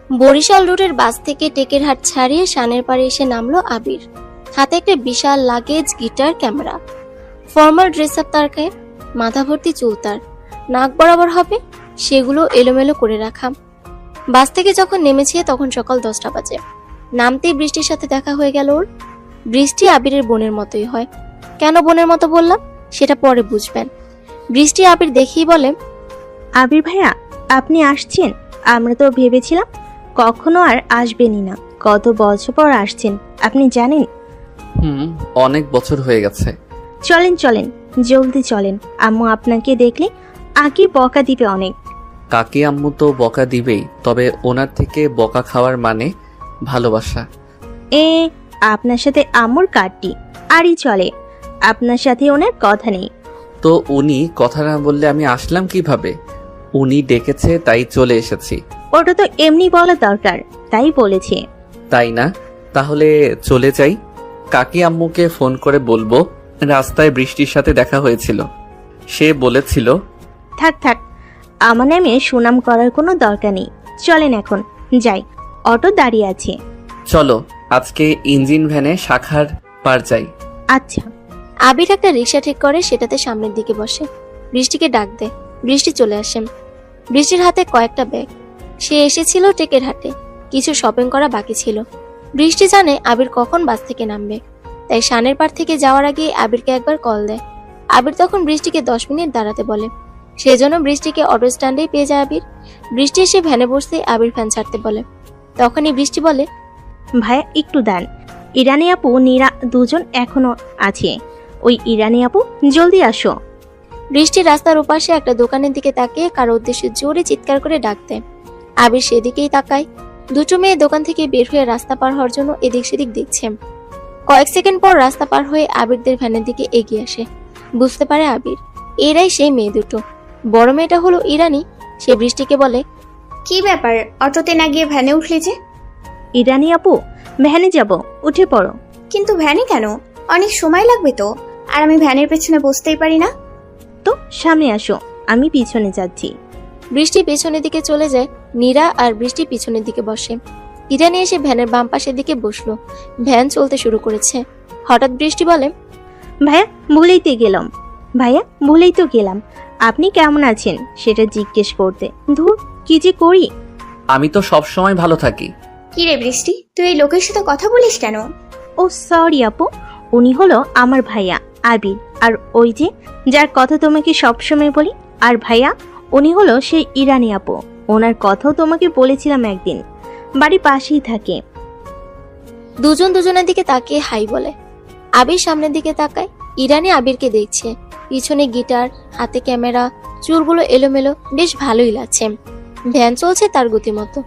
বরিশাল রুটের বাস থেকে টেকেরহাট ছাড়িয়ে শানের পাড়ে এসে নামলো আবির। হাতে একটা বিশাল luggage, guitar, camera. Formal dress up তার গায়ে, মাথা ভর্তি চুল তার, নাক বরাবর হবে, সেগুলো এলোমেলো করে রাখা। বাস থেকে যখন নেমেছে তখন সকাল 10টা বাজে। নামতেই বৃষ্টির সাথে দেখা হয়ে গেল ওর। বৃষ্টি আবিরের বোনের মতোই হয়। কেন বোনের মতো বললাম সেটা পরে বুঝবেন। বৃষ্টি আবির দেখেই বলে, আবির ভাইয়া, আপনি আসছেন? আমরা তো ভেবেছিলাম কখনো আর আসবেনই না। কত বছর পর আসছেন, আপনি জানেন? অনেক বছর হয়ে গেছে। চলেন চলেন, জলদি চলেন। আম্মু আপনাকে দেখলে আগে বকা দিবে অনেক। কাকি আম্মু তো বকা দিবেই, তবে ওনার থেকে বকা খাওয়ার মানে ভালোবাসা। এ আপনার সাথে আম্মুর কাটটি আরই চলে, আপনার সাথে ওনার কথা নেই। তো উনি কথা না বললে আমি আসলাম কিভাবে? উনি ডেকেছে তাই চলে এসেছি। ওটা তো এমনি বলা দরকার, তাই বলেছি। তাই না? তাহলে চলে যাই। কাকি আম্মুকে ফোন করে বলবো রাস্তায় বৃষ্টির সাথে দেখা হয়েছিল। সে বলেছিল, থাক থাক, আমার নামে সুনাম করার কোনো দরকার নেই। চলেন এখন যাই, অটো দাঁড়িয়ে আছে। চলো আজকে ইঞ্জিন ভ্যানে শাখার পার যাই। আচ্ছা। আবির একটা রিক্সা ঠিক করে, সেটাতে সামনের দিকে বসে। বৃষ্টিকে ডাক দেয়। বৃষ্টি চলে আসে। বৃষ্টির হাতে কয়েকটা ব্যাগ। সে এসেছিল টেকেরহাটে, কিছু শপিং করা বাকি ছিল। বৃষ্টি জানে আবির কখন বাস থেকে নামবে, তাই শানের পাড় থেকে যাওয়ার আগে আবিরকে একবার কল দেয়। আবির তখন বৃষ্টিকে 10 মিনিট দাঁড়াতে বলে। সেজন্য বৃষ্টিকে অটো স্ট্যান্ডেই পেয়ে যায় আবির। বৃষ্টি এসে ভ্যানে বসতে আবির ফ্যান ছাড়তে বলে। তখনই বৃষ্টি বলে, ভাইয়া একটু দান, ইরানি আপু নীরা দুজন এখনো আছে। ওই ইরানি আপু জলদি আসো। বৃষ্টি রাস্তার ওপাশে একটা দোকানের দিকে তাকিয়ে কারো উদ্দেশ্যে জোরে চিৎকার করে ডাক দেয়। আবির সেদিকেই তাকায়। দুটো মেয়ে দোকান থেকে বের হয়ে রাস্তা পার হওয়ার জন্য এদিক সেদিক দেখছে। কয়েক সেকেন্ড পর রাস্তা পার হয়ে আবিরদের ভ্যানের দিকে এগিয়ে আসে। বুঝতে পারে আবির এরাই সেই মেয়ে দুটো। বড় মেয়েটা হলো ইরানি। সে বৃষ্টিকে বলে, কি ব্যাপার, অটোতে না গিয়ে ভ্যানে উঠলি যে? ইরানি আপু, ভ্যানে যাব, উঠে পড়ো। কিন্তু ভ্যানে কেন? অনেক সময় লাগবে তো, আর আমি ভ্যানের পেছনে বসতেই পারি না। তো সামনে আসো, আমি পিছনে যাচ্ছি। বৃষ্টি পেছনের দিকে চলে যায়। নীরা আর বৃষ্টি পিছনের দিকে বসে। ইরানি এসে ভ্যানের বাম পাশের দিকে বসলো। ভ্যান চলতে শুরু করেছে। হঠাৎ বৃষ্টি বলে, ভাইয়া ভুলেই গেলাম। ভাইয়া ভুলেই তো গেলাম, আপনি কেমন আছেন সেটা জিজ্ঞেস করতে। ধুর, কি যে করি। আমি তো সব সময় ভালো থাকি। কি রে বৃষ্টি, তুই এই লোকের সাথে কথা বলিস কেন? ও সরি আপু, উনি হলো আমার ভাইয়া আবির। আর ওই যে যার কথা তোমাকে সবসময় বলি, আর ভাইয়া উনি হলো সেই ইরানি আপু। ওনার কথাও তোমাকে বলেছিলাম একদিন, বাড়ি পাশেই থাকে। দুজন দুজনের দিকে তাকিয়ে হাই বলে। আবির সামনের দিকে তাকায়। ইরানি আবিরকে দেখছে। পিছনে গিটার, হাতে ক্যামেরা, চুলগুলো এলোমেলো, বেশ ভালোই লাগছে। ভ্যান চলছে তার গতিমতো।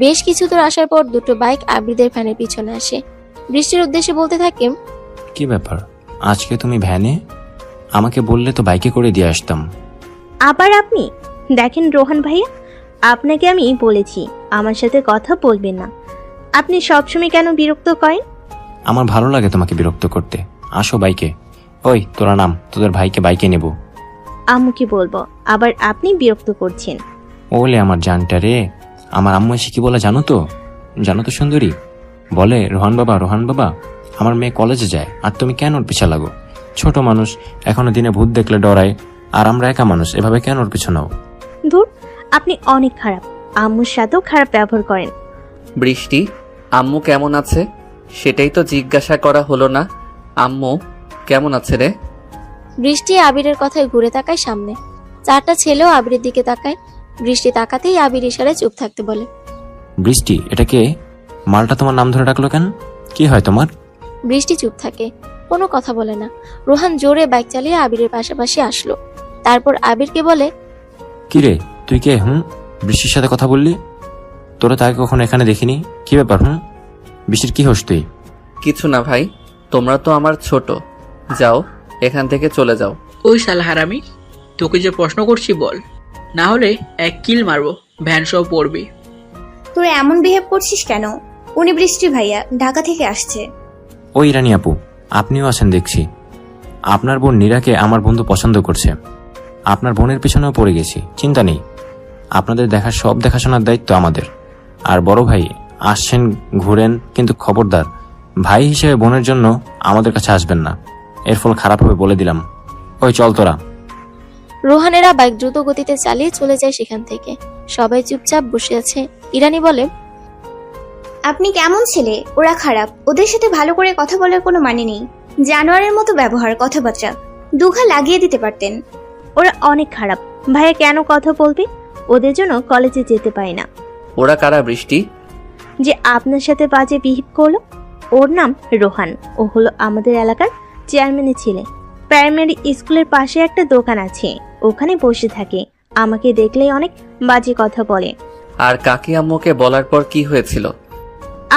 বেশ কিছু দূর আসার পর দুটো বাইক আবিরদের ভ্যানের পিছনে আসে। বৃষ্টির উদ্দেশ্যে বলতে থাকে, কি ব্যাপার, আজকে তুমি ভ্যানে? আমাকে বললে তো বাইকে করে দিয়ে আসতাম। আবার আপনি? দেখেন রোহান ভাইয়া, আপনাকে আমি বলেছি আমার সাথে কথা বলবেন না। আপনি সবসময় কেন বিরক্ত করেন? আমার ভালো লাগে তোমাকে বিরক্ত করতে। আসো বাইকে। ওই তোরা নাম, তোদের ভাইকে বাইকে নেব। আম্মুকে বলবো, আবার আপনি বিরক্ত করছেন। ওলে আমার জানটা রে। আমার আম্মু এসে কি বলে জানো তো? জানো তো সুন্দরী? বলে, রোহান বাবা, আমার মেয়ে কলেজে যায় আর তুমি কেন ওর পিছা লাগো? ছোট মানুষ, এখনো দিনে ভূত দেখলে ডরায়, আর আমরা একা মানুষ, এভাবে কেন ওর পিছু নাও? ধুর, আপনি অনেক খারাপ। আম্মুর সাথেও খারাপ ব্যবহার করেন। বৃষ্টি, আম্মু কেমন আছে সেটাই তো জিজ্ঞাসা করা হলো না। আম্মু কেমন আছে রে? বৃষ্টি আবিরের কথায় ঘুরে তাকায় সামনে। চারটা ছেলেও আবিরের দিকে তাকায়। বৃষ্টি তাকাতেই আবির ইশারায় চুপ থাকতে বলে। বৃষ্টি, এটা কে? মালটা তোমার নাম ধরে ডাকলো কেন? কি হয় তোমার? বৃষ্টি চুপ থাকে, কোনো কথা বলে না। রোহান জোরে বাইক চালিয়ে আবিরের পাশাপাশি আসলো। তারপর আবিরকে বলে, কি রে, তুই কে? বৃষ্টির সাথে কথা বললি? তোরা তাকে কখনো এখানে দেখিনি। কি ব্যাপার? বৃষ্টির কি হোস তুই? কিছু না ভাই, তোমরা তো আমার ছোট। যাও, এখান থেকে চলে যাও। ওই শালা হারামি, তোকে যে প্রশ্ন করছি বল, না হলে এক কিল মারবো, ভ্যান সহ পড়বি। তোরা এমন বিহেভ করছিস কেন? উনি বৃষ্টি ভাইয়া, ঢাকা থেকে আসছে। ওই রানী আপু, আপনিও আছেন দেখছি। আপনার বোন নীরাকে আমার বন্ধু পছন্দ করছে। আপনার বোনের পিছনেও পড়ে গেছি, চিন্তা নেই। আপনাদের সব দেখাশোনার দায়িত্ব আমাদের। আর বড় ভাই আসছেন ঘুরেন, কিন্তু খবরদার ভাই হিসেবে বোনের জন্য আমাদের কাছে আসবেন না, এর ফল খারাপ হবে বলে দিলাম। ওই চল তোরা। রোহানেরা বাইক দ্রুত গতিতে চালিয়ে চলে যায় সেখান থেকে। সবাই চুপচাপ বসে আছে। ইরানি বলে, আপনি কেমন ছেলে? ওরা খারাপ, ওদের সাথে ভালো করে কথা বলার কোনো মানে নেই। জানোয়ারের মতো ব্যবহার, কথাবার্তা দুঘা লাগিয়ে দিতে পারতেন। ওরা অনেক খারাপ। ভাইয়া কেন কথা বলবে? ওদের জন্য কলেজে যেতে পারি না। ওরা কারা বৃষ্টি? যে আপনার সাথে বাজে বিহেভ করলো, ওর নাম রোহান। ও হলো আমাদের এলাকার চেয়ারম্যানের ছেলে। প্রাইমারি স্কুলের পাশে একটা দোকান আছে, ওখানে বসে থাকে। আমাকে দেখলেই অনেক বাজে কথা বলে। আর কাকি আম্মুকে বলার পর কি হয়েছিল?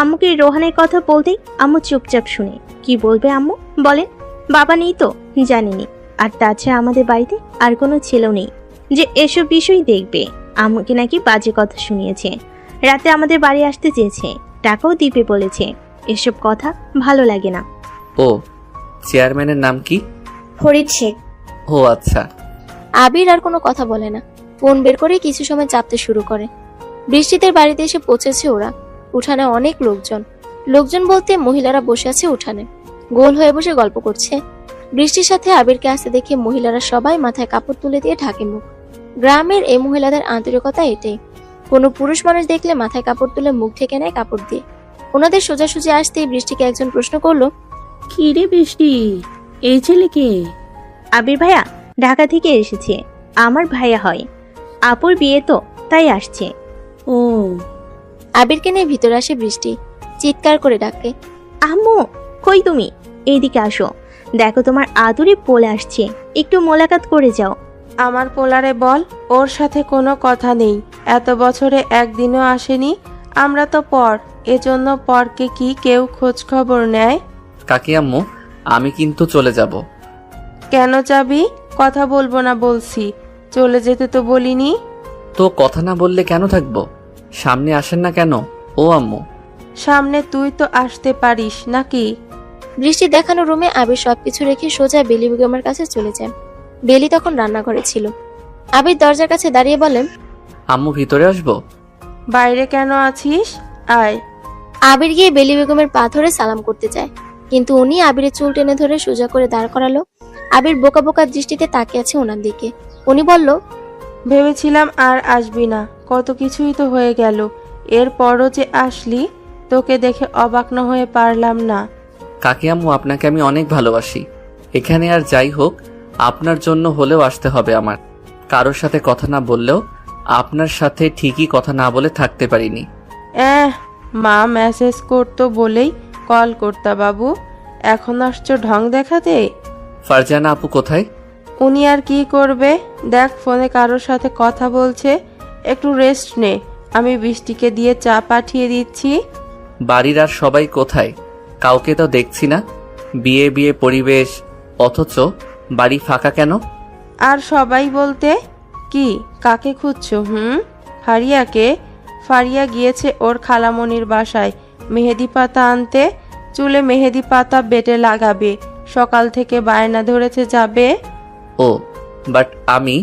আম্মুকে রোহানের কথা বলতেই আম্মু চুপচাপ শুনে। কি বলবে আম্মু বলেন? বাবা নেই তো জানিনি। আর তাছাড়া আমাদের বাড়িতে আর কোনো ছেলেও নেই যে এসব বিষয় দেখবে। আম্মুকে নাকি বাজে কথা শুনিয়েছে। রাতে আমাদের বাড়ি আসতে চেয়েছে, টাকাও দিবে বলেছে। এসব কথা ভালো লাগে না। ও, চেয়ারম্যানের নাম কি? ফরিদ শেখ। ও আচ্ছা। আবির আর কোনো কথা বলে না। ফোন বের করে কিছু সময় চাপতে শুরু করে। বৃষ্টিদের বাড়িতে এসে পৌঁছেছে ওরা। উঠানে অনেক লোকজন বলতে মহিলারা বসে আছে উঠানে, গোল হয়ে বসে গল্প করছে। বৃষ্টির সাথে আবিরকে আসতে দেখে মহিলারা সবাই মাথায় কাপড় তুলে দিয়ে ঢাকে মুখ। গ্রামের এই মহিলাদের আন্তরিকতা এটাই। কোনো পুরুষ মানুষ দেখলে মাথায় কাপড় তুলে মুখ ঢেকে নেয় কাপড় দিয়ে। ওনাদের সোজাসুজি আসতেই বৃষ্টিকে একজন প্রশ্ন করলো, কি রে বৃষ্টি, এই ছেলেকে? আবির ভাইয়া ঢাকা থেকে এসেছে, আমার ভাইয়া হয়। আপুর বিয়ে তো, তাই আসছে। ও, আবিরকে নিয়ে ভিতরে আসে বৃষ্টি। চিৎকার করে ডাকে, আম্মু কই তুমি? এইদিকে আসো, দেখো তোমার আদুরে পোলে আসছে, একটু মোলাকাত করে যাও। আমার পোলারে বল ওর সাথে কোনো কথা নেই, এত বছরে একদিনও আসেনি। আমরা তো পর, এজন্য পরকে কি কেউ খোঁজ খবর নেয়? কাকি আম্মু, আমি কিন্তু চলে যাব। কেন যাবি? কথা বলবো না বলছি, চলে যেতে তো বলিনি। তো কথা না বললে কেন থাকবো? সামনে আসেন না কেন? ও আম্মু, সামনে তুই তো আসতে পারিস নাকি? বৃষ্টি দেখানো রুমে আবির সবকিছু রেখে সোজা বেলি বেগমের কাছে চলে যায়। বেলি তখন রান্নাঘরে ছিল। আবির দরজার কাছে দাঁড়িয়ে বলে, আম্মু ভিতরে আসবো? বাইরে কেন আছিস? আয়। আবির গিয়ে বেলি বেগমের পা ধরে সালাম করতে চায়, কিন্তু উনি আবিরের চুল টেনে ধরে সোজা করে দাঁড় করালো। আবির বোকা বোকা দৃষ্টিতে তাকিয়ে আছে ওনার দিকে। উনি বলল, ভেবেছিলাম আর আসবি না, কত কিছুই তো হয়ে গেল, এরপরও যে আসলি, তোকে দেখে অবাক না হয়ে পারলাম না। কাকি আম্মু, আপনাকে আমি অনেক ভালোবাসি। এখানে আর যাই হোক, আপনার জন্য হলেও আসতে হবে আমার। কারোর সাথে কথা না বললেও আপনার সাথে ঠিকই কথা না বলে থাকতে পারিনি। মা মেসেজ করতো বলেই কল করতা বাবু, এখন আসছো ঢং দেখাতে। ফারজানা আপু কোথায়? উনি আর কি করবে, দেখ ফোনে কারোর সাথে কথা বলছে। একটু রেস্ট নে, আমি বৃষ্টিকে দিয়ে চা পাঠিয়ে দিচ্ছি। বাড়ির আর সবাই কোথায়? কাউকে তো দেখছি না। বিয়ে বিয়ে পরিবেশ, অথচ বাড়ি ফাঁকা কেন? আর সবাই বলতে কি, কাকে খুঁজছো? ফারিয়াকে। ফারিয়া গিয়েছে ওর খালামণির বাসায় মেহেদি পাতা আনতে। চুলে মেহেদি পাতা বেটে লাগাবে, সকাল থেকে বায়না ধরেছে যাবে। ও, বাট আমি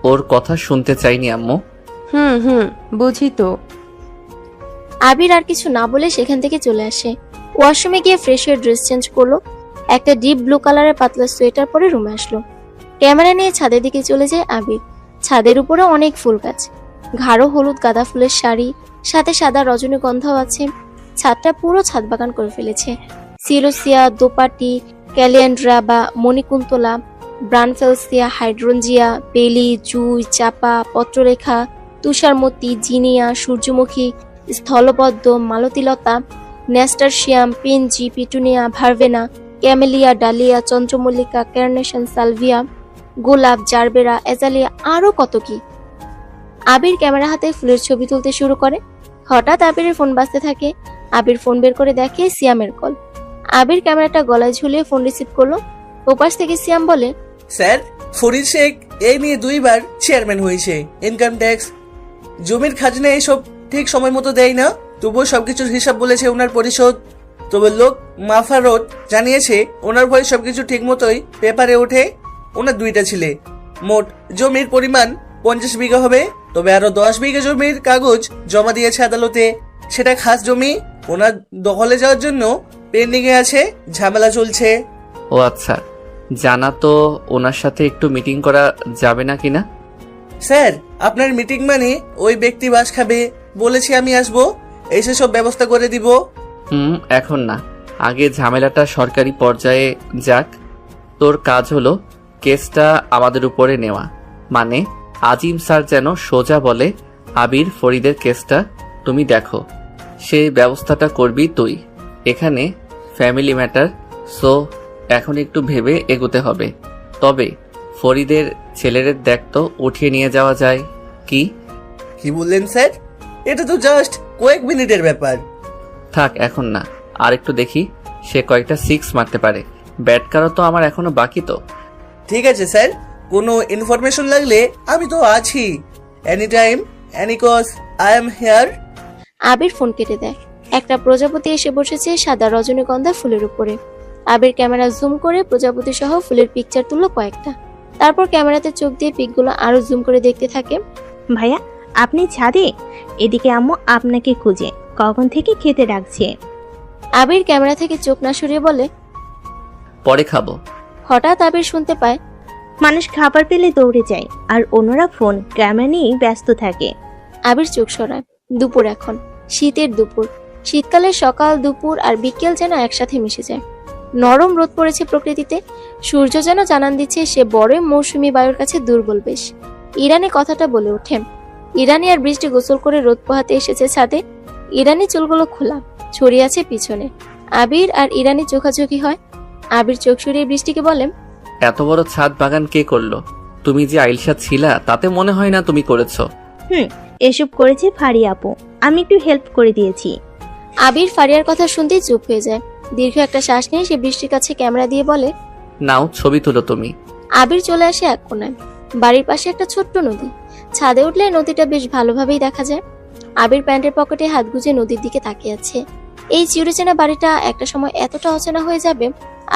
ওর কথা শুনতে চাইনি আম্মু। বুঝি তো। আবির আর কিছু না বলে সেখান থেকে চলে আসে। ওয়াশরুমে গিয়ে ফ্রেশ হয়ে ড্রেস চেঞ্জ করলো। একটা ডিপ ব্লু কালারের পাতলা সোয়েটার পরে রুমে আসলো। ক্যামেরা নিয়ে ছাদের দিকে চলে যায় আবির। ছাদের উপরে অনেক ফুল গাছ, গাঢ় হলুদ গাঁদা ফুলের শাড়ি, সাথে সাদা রজনীগন্ধাও আছে। ছাদটা পুরো ছাদ বাগান করে ফেলেছে। সিলোসিয়া, দোপাটি, ক্যালিয়ান্ড্রা বা মণিকুন্তলা, ব্রানফেলসিয়া, হাইড্রোনজিয়া, বেলি, জুই, চাপা, পত্ররেখা, তুষারমতি, জিনিয়া, সূর্যমুখী, স্থলপদ্ম, মালতীলতা, nasturtium, pansy, petunia, verbena, camellia, dahlia, চন্দ্রমল্লিকা, কার্নেশন, সালভিয়া, গোলাপ, জারবেরা, এজালিয়া, আরো কত কি। আবির ক্যামেরা হাতে ফুলের ছবি তুলতে শুরু করে। হঠাৎ আবিরের ফোন বাজতে থাকে। আবির ফোন বের করে দেখে সিয়ামের কল। আবির ক্যামেরাটা গলায় ঝুলিয়ে ফোন রিসিভ করলো। ওপাশ থেকে সিয়াম বলে, স্যার, ফরিদ শেখ এই নিয়ে 2 বার চেয়ারম্যান হয়েছে। ইনকাম ট্যাক্স, জমির খাজনা এসব ঠিক সময় মতো দেয় না, তবুও সবকিছুর হিসাব বলেছে ওনার পরিশোধ। তবে লোক মাফারত জানিয়েছে ওনার ভয়ে সবকিছু ঠিক মতোই পেপারে ওঠে। ওনার 2টা ছেলে, মোট জমির পরিমাণ 50 বিঘা হবে। তবে আরো 10 বিঘা জমির কাগজ জমা দিয়েছে আদালতে। সেটা খাস জমি ওনার দখলে যাওয়ার জন্য পেন্ডিং এ আছে, ঝামেলা চলছে। ও আচ্ছা, জানা তো ওনার সাথে একটু মিটিং করা যাবে না কিনা? স্যার আপনার মিটিং মানে ওই ব্যক্তি বাস খাবে, বলেছি আমি আসবো, এসে সব ব্যবস্থা করে দিব। এখন না, আগে ঝামেলাটা সরকারি পর্যায়ে যাক। তোর কাজ হলো কেসটা আমাদের উপরে নেওয়া, মানে আজিম স্যার যেন সোজা বলে আবির ফরিদের কেসটা তুমি দেখো, সেই ব্যবস্থাটা করবি তুই। এখানে ফ্যামিলি ম্যাটার, সো এখন একটু ভেবে এগোতে হবে। তবে ফরিদের ছেলেদের দেখ তো উঠিয়ে নিয়ে যাওয়া যায় কি? কি বললেন স্যার? এটা তো জাস্ট কয়েক মিনিটের ব্যাপার। থাক এখন না, আর একটু দেখি সে কয়েকটা 6 মারতে পারে। ব্যাট কারও তো আমার এখনো বাকি তো। ঠিক আছে স্যার, কোনো ইনফরমেশন লাগলে আমি তো আছি, any time, any cause, I am here. Abir phone কেটে দেয়। একটা প্রজাপতি এসে বসেছে সাদা রজনীগন্ধা ফুলের উপরে। আবির ক্যামেরা জুম করে প্রজাপতি সহ ফুলের পিকচার তুললো কয়েকটা। তারপর ক্যামেরাতে চোখ দিয়ে পিকগুলো আরো জুম করে দেখতে থাকে। ভাইয়া আপনি ছাদে? এদিকে আম্মু আপনাকে খুঁজে কখন থেকে খেতে ডাকছে। আবির ক্যামেরা থেকে চোখ না সরিয়ে বলে, পরে খাবো। হঠাৎ আবির শুনতে পায় মানুষ খাবার পেলে দৌড়ে যায়, আর অন্যরা ফোন ক্যামেরা নিয়ে ব্যস্ত থাকে। আবির চোখ সরায়। দুপুর এখন, শীতের দুপুর। শীতকালের সকাল, দুপুর আর বিকেল যেন একসাথে মিশে যায়। নরম রোদ পড়েছে প্রকৃতিতে। সূর্য যেন জানান দিচ্ছে সে বড়ই মৌসুমী বায়ুর কাছে দুর্বল বেশ। ইরানি কথাটা বলে ওঠে। ইরানি আর বৃষ্টি গোসল করে রোদ পোহাতে এসেছে ছাদে। ইরানি চুলগুলো খোলা, ছড়িয়ে আছে পিছনে। আবির আর ইরানি চোখাচোখি হয়। আবির চোখ সরিয়ে বৃষ্টিকে বলে, এত বড় ছাদ বাগান কে করলো? তুমি যে আইলসা ছিলা তাতে মনে হয় না তুমি করেছো। এসব করেছে ফারিয়া আপু, আমি একটু হেল্প করে দিয়েছি। আবির ফারিয়ার কথা শুনতেই চুপ হয়ে যায়। দীর্ঘ একটা শ্বাস নিয়ে সে বৃষ্টির কাছে ক্যামেরা দিয়ে বলে, নাও ছবি তুলো তুমি। আবির চলে আসে এক কোণায়। বাড়ির পাশে একটা ছোট্ট নদী। ছাদে উঠলে নদীটা বেশ ভালোভাবেই দেখা যায়। আবির প্যান্টের পকেটে হাত গুজে নদীর দিকে তাকিয়ে আছে। এই চিরচেনা বাড়িটা একটা সময় এতটা অচেনা হয়ে যাবে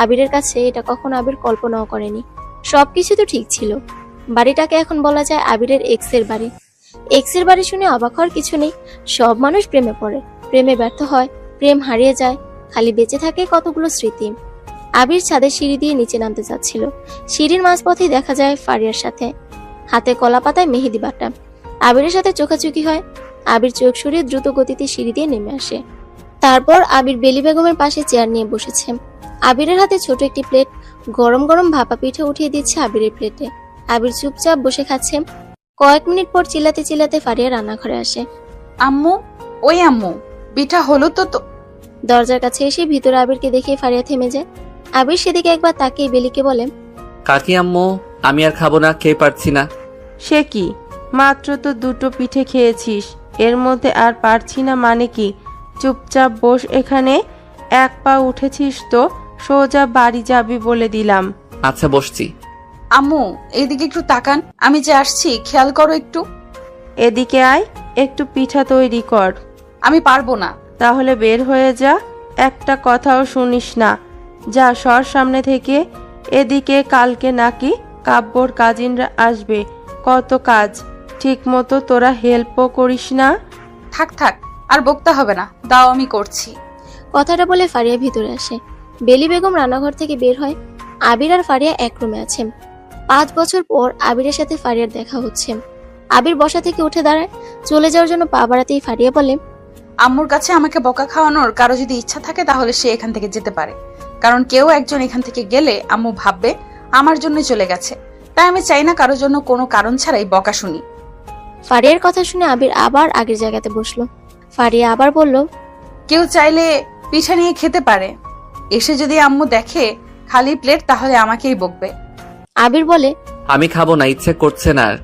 আবিরের কাছে এটা কখনো আবির কল্পনাও করেনি। সবকিছু তো ঠিক ছিল। বাড়িটাকে এখন বলা যায় আবিরের এক্সের বাড়ি। এক্সের বাড়ি শুনে অবাক হওয়ার কিছু নেই। সব মানুষ প্রেমে পড়ে, প্রেমে ব্যর্থ হয়, প্রেম হারিয়ে যায়, খালি বেঁচে থাকে কতগুলো স্মৃতি। আবির ছাদের সিঁড়ি দিয়ে নিচে নামতে যাচ্ছিল। সিঁড়ির মাঝপথেই দেখা যায় ফারিয়ার সাথে, হাতে কলা পাতায় মেহেদি বাটা। আবিরের সাথে চোখাচোখি হয়। আবির চোখ সরিয়ে দ্রুত গতিতে সিঁড়ি দিয়ে নেমে আসে। তারপর আবির বেলি বেগমের পাশে চেয়ার নিয়ে বসেছে। আবিরের হাতে ছোট একটি প্লেট, গরম গরম ভাপা পিঠে উঠিয়ে দিচ্ছে আবিরের প্লেটে। আবির চুপচাপ বসে খাচ্ছে। কয়েক মিনিট পর চিল্লাতে চিল্লাতে ফারিয়া রান্নাঘরে আসে। আম্মু, ওই আম্মু, পিঠা হলো তো? দরজার কাছে এসে ভিতরে আবিরকে দেখে ফারিয়া থেমে যায়। আবির সেদিকে একবার তাকিয়ে বেলিকে বলে, কাকি আম্মু, আমি আর খাবো না, খেয়ে পারছি না। সে কি, মাত্র তো 2টো পিঠে খেয়েছিস, এর মধ্যে আর পারছি না মানে কি? চুপচাপ বস এখানে। এক পা উঠেছিস তো সোজা বাড়ি যাবি বলে দিলাম। আচ্ছা বসছি। আম্মু, এইদিকে একটু তাকান, আমি যে আসছি খেয়াল করো একটু। এদিকে আয়, একটু পিঠা তৈরি কর। আমি পারবো না। তাহলে বের হয়ে যা, একটা কথাও শুনিস না। যা সর সামনে থেকে। এদিকে কালকে নাকি কাব্যর কাজিনরা আসবে, কত কাজ, ঠিক মতো তোরা হেল্পও করিস না। থাক থাক, আর বকতে হবে না, দাও আমি করছি। কথাটা বলে ফারিয়া ভিতরে আসে। বেলি বেগম রান্নাঘর থেকে বের হয়। আবির আর ফারিয়া এক রুমে আছে। 5 বছর পর আবিরের সাথে ফারিয়ার দেখা হচ্ছে। আবির বসা থেকে উঠে দাঁড়ায়। চলে যাওয়ার জন্য পা বাড়াতেই ফারিয়া বলে, আম্মুর কাছে আমাকে বকা খাওয়ানোর কারো যদি ইচ্ছা থাকে তাহলে সে এখান থেকে যেতে পারে, কারণ কেউ একজন এখান থেকে গেলে আম্মু ভাববে আমার জন্যই চলে গেছে। তাই আমি চাই না কারোর জন্য কোনো কারণ ছাড়াই বকা শুনি। ফারিয়ার কথা শুনে আবির আবার আগের জায়গাতে বসলো। ফারিয়া আবার বলল, কেউ চাইলে পিঠা নিয়ে খেতে পারে, এসে যদি আম্মু দেখে খালি প্লেট তাহলে আমাকেই বকবে। আবির বলে, আমি খাবো না, ইচ্ছে করছে না আর।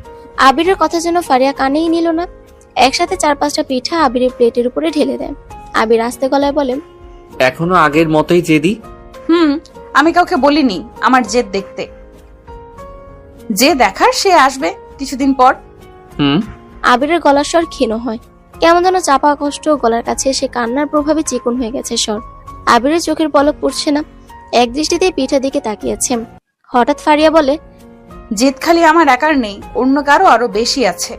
আবিরের কথা যেন ফারিয়া কানেই নিল না। একসাথে 4-5টা পিঠা আবিরের প্লেটের উপরে ঢেলে দেয়। আবির আস্তে গলায় বলে, এখনো আগের মতোই জেদি? আমি কাউকে বলিনি আমার জেদ দেখতে। যে দেখার সে আসবে কিছুদিন পর। আবিরের গলার স্বর ক্ষীণ হয়। কেমন যেন চাপা কষ্ট গলার কাছে সে কান্নার প্রভাবে চিকন হয়ে গেছে স্বর। আবিরের চোখের পলক পড়ছে না, এক দৃষ্টিতে পিঠা দিকে তাকিয়েছে। হঠাৎ ফারিয়া বলে, জেদ খালি আমার একার নেই, অন্য কারো আরো বেশি আছে।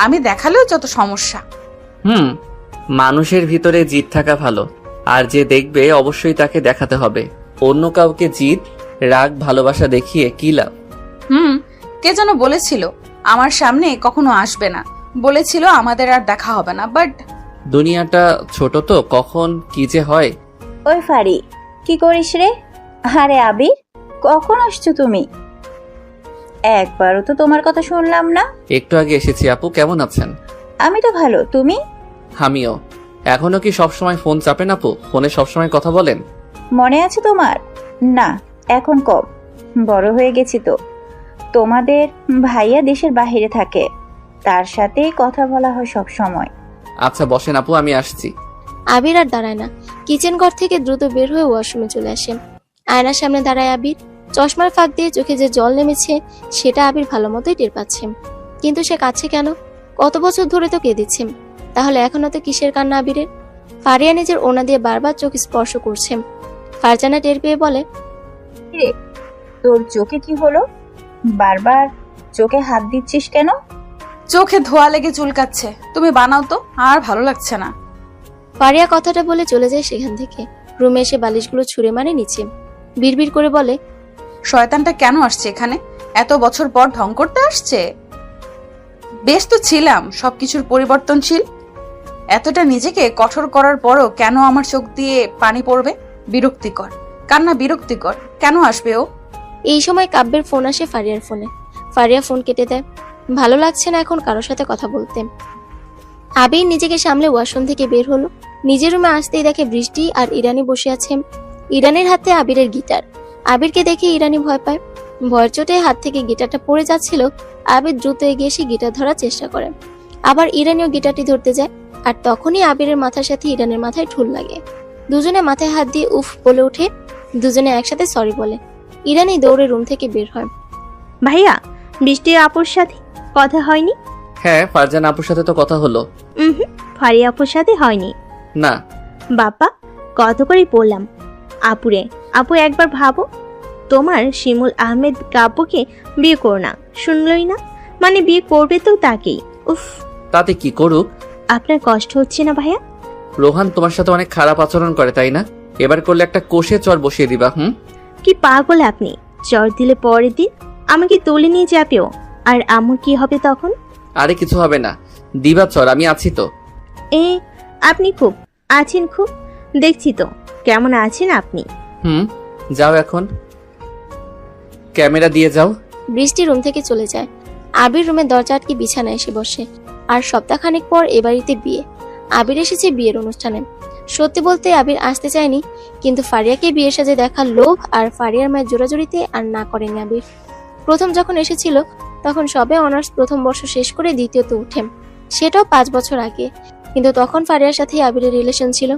আমি দেখালেও যত সমস্যা। মানুষের ভিতরে জিদ থাকা ভালো, আর যে দেখবে অবশ্যই তাকে দেখাতে হবে। অন্য কাউকে জিদ, রাগ, ভালোবাসা দেখিয়ে কি লাভ? কে যেন বলেছিল আমার সামনে কখনো আসবে না, বলেছিল আমাদের আর দেখা হবে না, বাট দুনিয়াটা ছোট তো, কখন কি যে হয়। ওই ফারি, কি করিস রে? আরে আবির, কখন আসছো তুমি? একবারও তো তোমার কথা শুনলাম না। একটু আগে এসেছি। আপু কেমন আছেন? আমি তো ভালো, তুমি? আমিও। এখনো কি সবসময় ফোন চাপেন আপু? ফোনে সবসময় কথা বলেন? মনে আছে তোমার? না, এখন কম, বড় হয়ে গেছি তো। তোমাদের ভাইয়া দেশের বাইরে থাকে, তার সাথেই কথা বলা হয় সব সময়। আচ্ছা বসেন আপু, আমি আসছি। আবির আর দাঁড়ায় না, কিচেন ঘর থেকে দ্রুত বের হয়ে ওয়াশরুমে চলে আসে। আয়নার সামনে দাঁড়ায় আবির। চশমার ফাঁক দিয়ে চোখে যে জল নেমেছে সেটা আবির ভালো মতোই টের পাচ্ছে। কিন্তু সে কাঁদছে কেন? কত বছর ধরে তো কেঁদেছে, তাহলে এখনো তো কিসের কান্না আবিরের? ফারিয়া নিজের ওনা দিয়ে বারবার চোখ স্পর্শ করছে। ফারজানা টের পেয়ে বলে, তোর চোখে কি হলো? বারবার চোখে হাত দিচ্ছিস কেন? চোখে ধোয়া লেগে চুলকাচ্ছে, তুমি বানাও তো, আর ভালো লাগছে না। ফারিয়া কথাটা বলে চলে যায় সেখান থেকে। রুমে এসে বালিশগুলো ছুঁড়ে মারে নিচে, বিড়বিড় করে বলে, শয়তানটা কেন আসছে এখানে? এত বছর পর ঢং করতে আসছে? বেশ তো ছিলাম সবকিছুর পরিবর্তনশীল, এতটা নিজেকে কঠোর করার পরও কেন আমার চোখ দিয়ে পানি পড়বে? বিরক্তিকর, কান্না বিরক্তিকর। কেন আসবে ও? এই সময় কাব্যের ফোন আসে ফারিয়ার ফোনে। ফারিয়া ফোন কেটে দেয়। ভালো লাগছে না এখন কারোর সাথে কথা বলতে। আবির নিজেকে সামলে ওয়াশরুম থেকে বের হলো। নিজের রুমে আসতেই দেখে বৃষ্টি আর ইরানি বসে আছে। ইরানির হাতে আবিরের গিটার। আবিরকে দেখে ইরানি ভয় পায়। ভয়ের চোটে হাত থেকে গিটারটা পড়ে যাচ্ছিল। আবির দ্রুত এগিয়ে এসে গিটার ধরার চেষ্টা করে। আবার ইরানিও গিটারটি ধরতে যায়, আর তখনই আবিরের মাথার সাথে ইরানের মাথায় ঠুল লাগে। দুজনে মাথায় হাত দিয়ে উফ বলে ওঠে। দুজনে একসাথে সরি বলে। ইরানি দৌড়ে রুম থেকে বের হয়। ভাইয়া, বৃষ্টির আপুর সাথে কথা হয়নি? হ্যাঁ, ফারজানা আপুর সাথে তো কথা হলো। ফারিয়া আপুর সাথে হয়নি? না। বাবা, কত করে বললাম আপুরে। আপু একবার ভাবো, তোমার শিমুল আহমেদ কাব্যকে বিয়ে করো না, শুনলই না? মানে বিয়ে করবে তো তাকেই। উফ, তাতে কি করুক? আপনার কষ্ট হচ্ছে না ভাইয়া? রোহান তোমার সাথে অনেক খারাপ আচরণ করে, তাই না? এবার করলে একটা কোষে চর বসিয়ে দিবা। কি পাগল আপনি? চর দিলে পরের দিন আমাকে তুলে নিয়ে যাবেও, আর আম্মুর কি হবে তখন? আরে কিছু হবে না, দিবা চর, আমি আছি তো। আপনি খুব আছেন, খুব দেখছি তো কেমন আছেন আপনি। যাও এখন, ক্যামেরা দিয়ে যাও। বৃষ্টি রুম থেকে চলে যায়। আবির রুমের দরজা আটকে বিছানায় এসে বসে। আর সপ্তাহখানেক পর এ বাড়িতে বিয়ে। আবির এসেছে বিয়ের অনুষ্ঠানে। সত্যি বলতে আবির আসতে চায়নি, কিন্তু ফারিয়াকে বিয়ের সাজে দেখার লোভ আর ফারিয়ার মায়ের জোরাজুরিতে আর না করেনি আবির। প্রথম যখন এসেছিল তখন সবে অনার্স প্রথম বর্ষ শেষ করে দ্বিতীয়তে উঠে, সেটাও 5 বছর আগে। কিন্তু তখন ফারিয়ার সাথে আবিরের রিলেশন ছিল।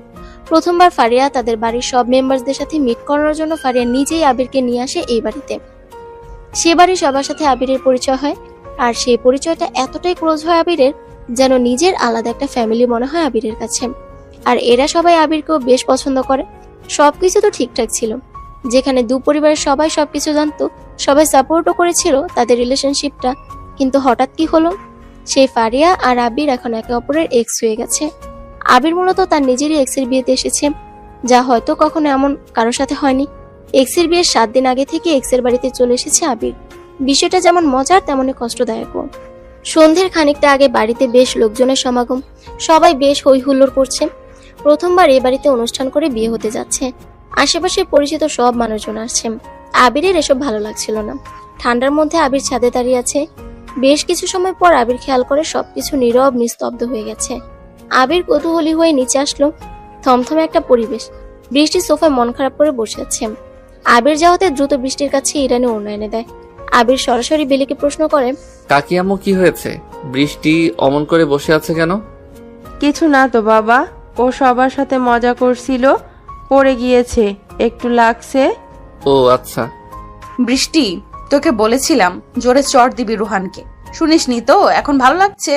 প্রথমবার ফারিয়া তাদের বাড়ির সব মেম্বারসদের সাথে মিট করানোর জন্য ফারিয়া নিজেই আবিরকে নিয়ে আসে এই বাড়িতে। সে বাড়ির সবার সাথে আবিরের পরিচয় হয়, আর সেই পরিচয়টা এতটাই ক্লোজ হয় আবিরের, যেন নিজের আলাদা একটা ফ্যামিলি মনে হয় আবিরের কাছে। আর এরা সবাই আবিরকেও বেশ পছন্দ করে। সবকিছু তো ঠিকঠাক ছিল, যেখানে দু পরিবারের সবাই সবকিছু জানতো, সবাই সাপোর্টও করেছিল তাদের রিলেশনশিপটা। কিন্তু হঠাৎ কি হলো? সেই ফারিয়া আর আবির এখন একে অপরের এক্স হয়ে গেছে। আবির মূলত তার নিজেরই এক্সের বিয়েতে এসেছে, যা হয়তো কখনো এমন কারোর সাথে হয়নি। এক্সের বিয়ের 7 দিন আগে থেকে এক্সের বাড়িতে চলে এসেছে আবির। বিষয়টা যেমন মজার তেমনই কষ্টদায়কও। সন্ধ্যের খানিকটা আগে বাড়িতে বেশ লোকজনের সমাগম। সবাই বেশ হই হুল্লোড় করছে। প্রথমবার এই বাড়িতে অনুষ্ঠান করে বিয়ে হতে যাচ্ছে। আশেপাশে পরিচিত সব মানুষজন আসছে। আবিরের এসব ভালো লাগছিল না। ঠান্ডার মধ্যে আবির ছাদে দাঁড়িয়ে আছে। বেশ কিছু সময় পর আবির খেয়াল করে সবকিছু নীরব নিস্তব্ধ হয়ে গেছে। আবির কৌতূহলী হয়ে নিচে আসলো। থমথমে একটা পরিবেশ। বৃষ্টি সোফায় মন খারাপ করে বসে আছে। আবির যাওয়াতে দ্রুত বৃষ্টির কাছে ইরানি ওড়না এনে দেয়। আবির সরাসরি বেলিকে প্রশ্ন করে, কাকি আম্মু কি হয়েছে? বৃষ্টি অমন করে বসে আছে কেন? কিছু না তো বাবা, ও সবার সাথে মজা করছিল, পড়ে গিয়েছে, একটু লাগছে। ও আচ্ছা। বৃষ্টি, তোকে বলেছিলাম জোরে চড় দিবি রুহানকে, শুনিসনি তো? এখন ভালো লাগছে?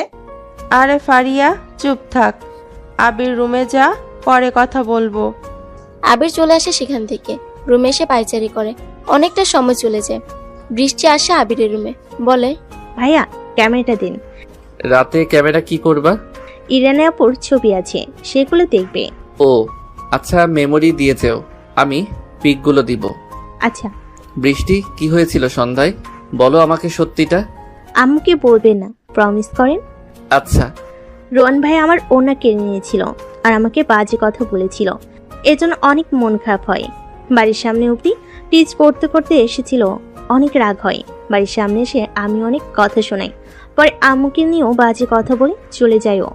আরে ফারিয়া, চুপ থাক। আবির রুমে যা, পরে কথা বলবো। আবির চলে আসে সেখান থেকে। রুমে এসে পায়চারি করে। অনেকটা সময় চলে যায়। বৃষ্টি আসে আবিরের রুমে, বলে, ভাইয়া ক্যামেরাটা দিন। রাতে ক্যামেরা কি করবা? ইরানি আপুর ছবি আছে, সেগুলো দেখবে। ও আচ্ছা, মেমোরি দিয়ে যেও, আমি পিকগুলো দিব। আচ্ছা। বৃষ্টি, কি হয়েছিল সন্ধ্যায়? বলো আমাকে সত্যিটা। আম্মুকে বলবেন না, প্রমিস করেন। আচ্ছা। রোহন ভাই আমার ওনা কেড়ে নিয়েছিল আর আমাকে বাজে কথা বলেছিল, এজন্য অনেক মন খারাপ হয়। বাড়ির সামনে অবধি টিচ করতে করতে এসেছিল, অনেক রাগ হয়। বাড়ির সামনে এসে আমি অনেক কথা শোনাই, পরে আম্মুকে নিয়েও বাজে কথা বলে চলে যাই ও।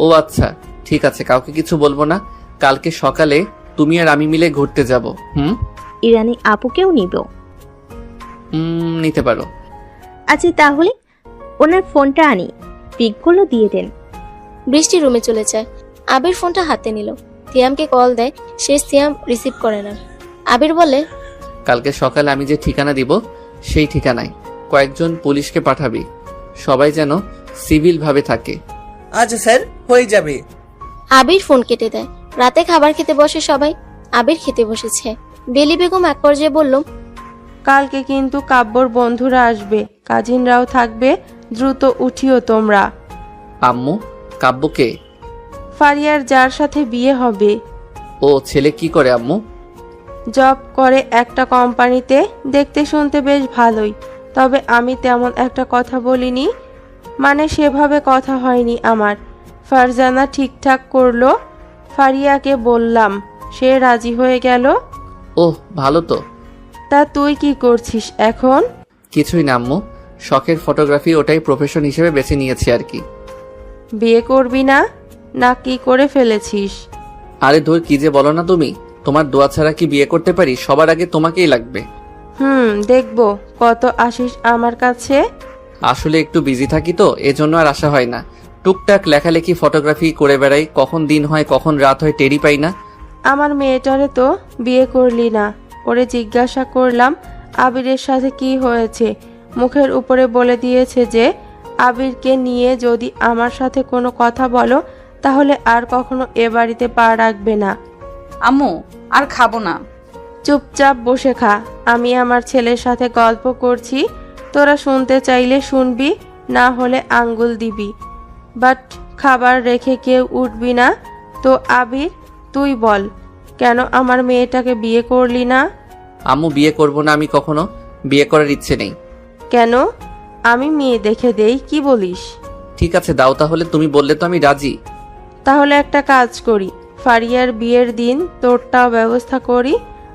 ও আচ্ছা, ঠিক আছে, কাউকে কিছু বলবো না। কালকে সকালে তুমি আর আমি মিলে ঘুরতে যাব। ইরানি আপুকেও নিব। নিতে পারো। আচ্ছা তাহলে ওনার ফোনটা আনি, পিকগুলো দিয়ে দেন। বৃষ্টি রুমে চলে যায়। আবির ফোনটা হাতে নিল। সিয়ামকে কল দেয়, সে সিয়াম রিসিভ করে না। আবির বলে, কালকে সকালে আমি যে ঠিকানা দিব সেই ঠিকানায় কয়েকজন পুলিশকে পাঠাবি, সবাই যেন সিভিল ভাবে থাকে। আচ্ছা স্যার, হয়ে যাবে। আবির ফোন কেটে দেয়। রাতে খাবার খেতে বসে সবাই। আবির খেতে বসেছে। বেলি বেগম এক পর্যায়ে বলল, কালকে কিন্তু কাব্যর বন্ধুরা আসবে, কাজিনরাও থাকবে, দ্রুত উঠিও তোমরা। আম্মু, কাব্যকে? ফারিয়ার যার সাথে বিয়ে হবে। ও ছেলে কি করে আম্মু? জব করে একটা কোম্পানিতে, দেখতে শুনতে বেশ ভালোই, তবে আমি তেমন একটা কথা বলিনি, মানে সেভাবে কথা হয়নি আমার। ফারজানা ঠিকঠাক করলো, ফারিয়াকে বললাম, সে রাজি হয়ে গেল। ওহ ভালো তো। তা তুই কি করছিস এখন? কিছুই না আম্মু, শখের ফটোগ্রাফি, ওটাই প্রফেশন হিসেবে বেছে নিয়েছি আর কি। বিয়ে করবি না, না কি করে ফেলেছিস? আরে ধুর, কি যে বলো না তুমি। তোমার দোয়া ছাড়া কি বিয়ে করতে পারি? সবার আগে তোমাকেই লাগবে। দেখবো কত আসিস আমার কাছে। আসলে একটু বিজি থাকি তো, এজন্য আর আসা হয় না। টুকটাক লেখালেখি, ফটোগ্রাফি করে বেড়াই, কখন দিন হয় কখন রাত হয় টেরই পাই না। আমার মেয়েটারে তো বিয়ে করলি না। ওরে জিজ্ঞাসা করলাম আবিরের সাথে কি হয়েছে, মুখের উপরে বলে দিয়েছে যে আবিরকে নিয়ে যদি আমার সাথে কোনো কথা বলো তাহলে আর কখনো এ বাড়িতে পা রাখবে না। আম্মু, আর খাবো না। চুপচাপ বসে খা, আমি আমার ছেলের সাথে গল্প করছি, তোরা শুনতে চাইলে শুনবি, না হলে আঙ্গুল দিবি, বাট খাবার রেখে কেউ উঠবি না। তো আবির, তুই বল, কেন আমার মেয়েটাকে বিয়ে করলি না? আম্মু, বিয়ে করব না আমি কখনো, বিয়ে করার ইচ্ছে নেই। কেন? আমি মেয়ে দেখে দেই, কি বলিস? ঠিক আছে দাও তাহলে, তুমি বললে তো আমি রাজি। তাহলে একটা কাজ করি, ফারিয়ার বিয়ের দিন তোরটাও ব্যবস্থা করি,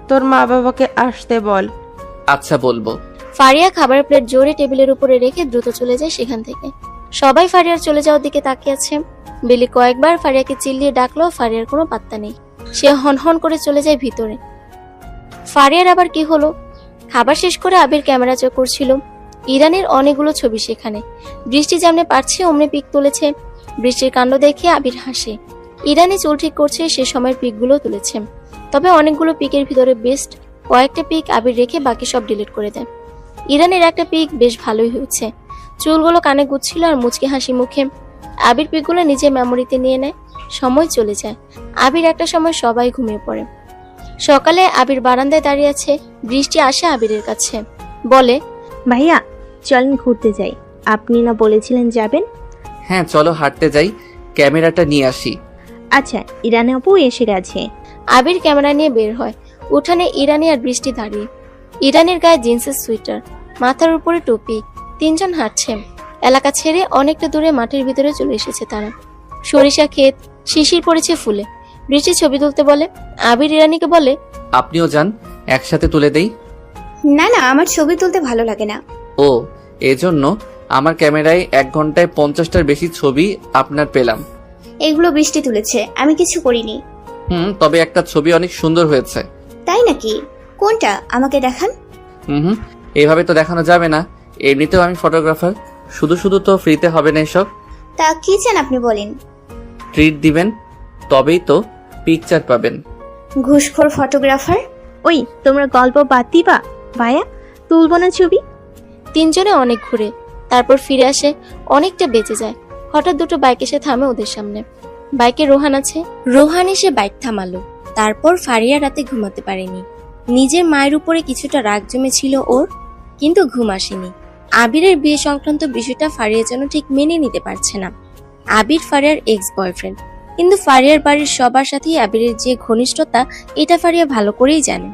তোর মা বাবাকে আসতে বল। আচ্ছা বলবো। ফারিয়া খাবারের প্লেট জোরে টেবিলের উপরে রেখে দ্রুত চলে যায় সেখান থেকে। সবাই ফারিয়ার চলে যাওয়ার দিকে তাকিয়ে আছে। বেলি কয়েকবার ফারিয়াকে চিল্লিয়ে ডাকলো, ফারিয়ার কোনো পাত্তা নেই। সে হনহন করে চলে যায় ভিতরে। ফারিয়ার আবার কি হলো? খাবার শেষ করে আবির ক্যামেরা চেক করছিল। ইরানের অনেকগুলো ছবি সেখানে। বৃষ্টি যেমনে পারছে অমনি পিক তুলেছে। বৃষ্টির কাণ্ড দেখে আবির হাসে। ইরানি চুল ঠিক করছে, সে সময়ের পিকগুলো তুলেছে। তবে অনেকগুলো পিকের ভিতরে বেস্ট কয়েকটা পিক আবির রেখে বাকি সব ডিলিট করে দেয়। ইরানের একটা পিক বেশ ভালোই হয়েছে। চুলগুলো কানে গুচ্ছিল আর মুচকি হাসি মুখে। আবির পিকগুলো নিজে মেমোরিতে নিয়ে নেয়। সময় চলে যায়। আবির একটা সময় সবাই ঘুমিয়ে পড়ে। সকালে আবির বারান্দায় দাঁড়িয়ে আছে। বৃষ্টি আসে আবিরের কাছে, বলে, ভাইয়া চলেন ঘুরতে যাই, আপনি না বলেছিলেন যাবেন? হ্যাঁ চলো হাঁটতে যাই, ক্যামেরাটা নিয়ে আসি। আচ্ছা, ইরানি আপু এসে গেছে। আবির ক্যামেরা নিয়ে বের হয়। উঠানে ইরানি আর বৃষ্টি দাঁড়িয়ে। ইরানের গায়ে জিন্সের সোয়েটার, মাথার উপরে টুপি। তিনজন হাঁটছে। এলাকা ছেড়ে অনেকটা দূরে মাঠের ভিতরে চলে এসেছে তারা। সরিষা ক্ষেত, শিশির পড়েছে ফুলে। বৃষ্টি ছবি তুলতে বলে। আবির ইরানিকে বলে, আপনিও যান, একসাথে তুলে দেই। না না, আমার ছবি তুলতে ভালো লাগে না। ও, এজন্য আমার ক্যামেরায় 1 ঘন্টায় 50টার বেশি ছবি আপনার পেলাম। এগুলো বৃষ্টি তুলেছে, আমি কিছু করিনি। তবে একটা ছবি অনেক সুন্দর হয়েছে। তাই নাকি? কোনটা আমাকে দেখান। এইভাবে তো দেখানো যাবে না, এমনিতেও আমি ফটোগ্রাফার, শুধু শুধু তো ফ্রিতে হবে না এসব। তা কি চান আপনি বলেন। ট্রিট দিবেন, তবেই তো পিকচার পাবেন। ঘুষখোর ফটোগ্রাফার। ওই তোমরা গল্প বাদ দিবা, ভাইয়া তুলবো না ছবি। তিনজনে অনেক ঘুরে, তারপর ফিরে আসে। অনেকটা বেঁচে যায়। হঠাৎ দুটো বাইক এসে থামে ওদের সামনে। বাইকে রোহান আছে। রোহান এসে বাইক থামালো। তারপর ফারিয়া রাতে ঘুমাতে পারেনি। নিজের মায়ের উপরে কিছুটা রাগ জমেছিল ওর, কিন্তু ঘুম আসেনি। আবিরের বিয়ে সংক্রান্ত বিষয়টা ফারিয়া যেন ঠিক মেনে নিতে পারছে না। আবির ফারিয়ার এক্স বয়ফ্রেন্ড, কিন্তু ফারিয়ার বাড়ির সবার সাথেই আবিরের যে ঘনিষ্ঠতা এটা ফারিয়া ভালো করেই জানে।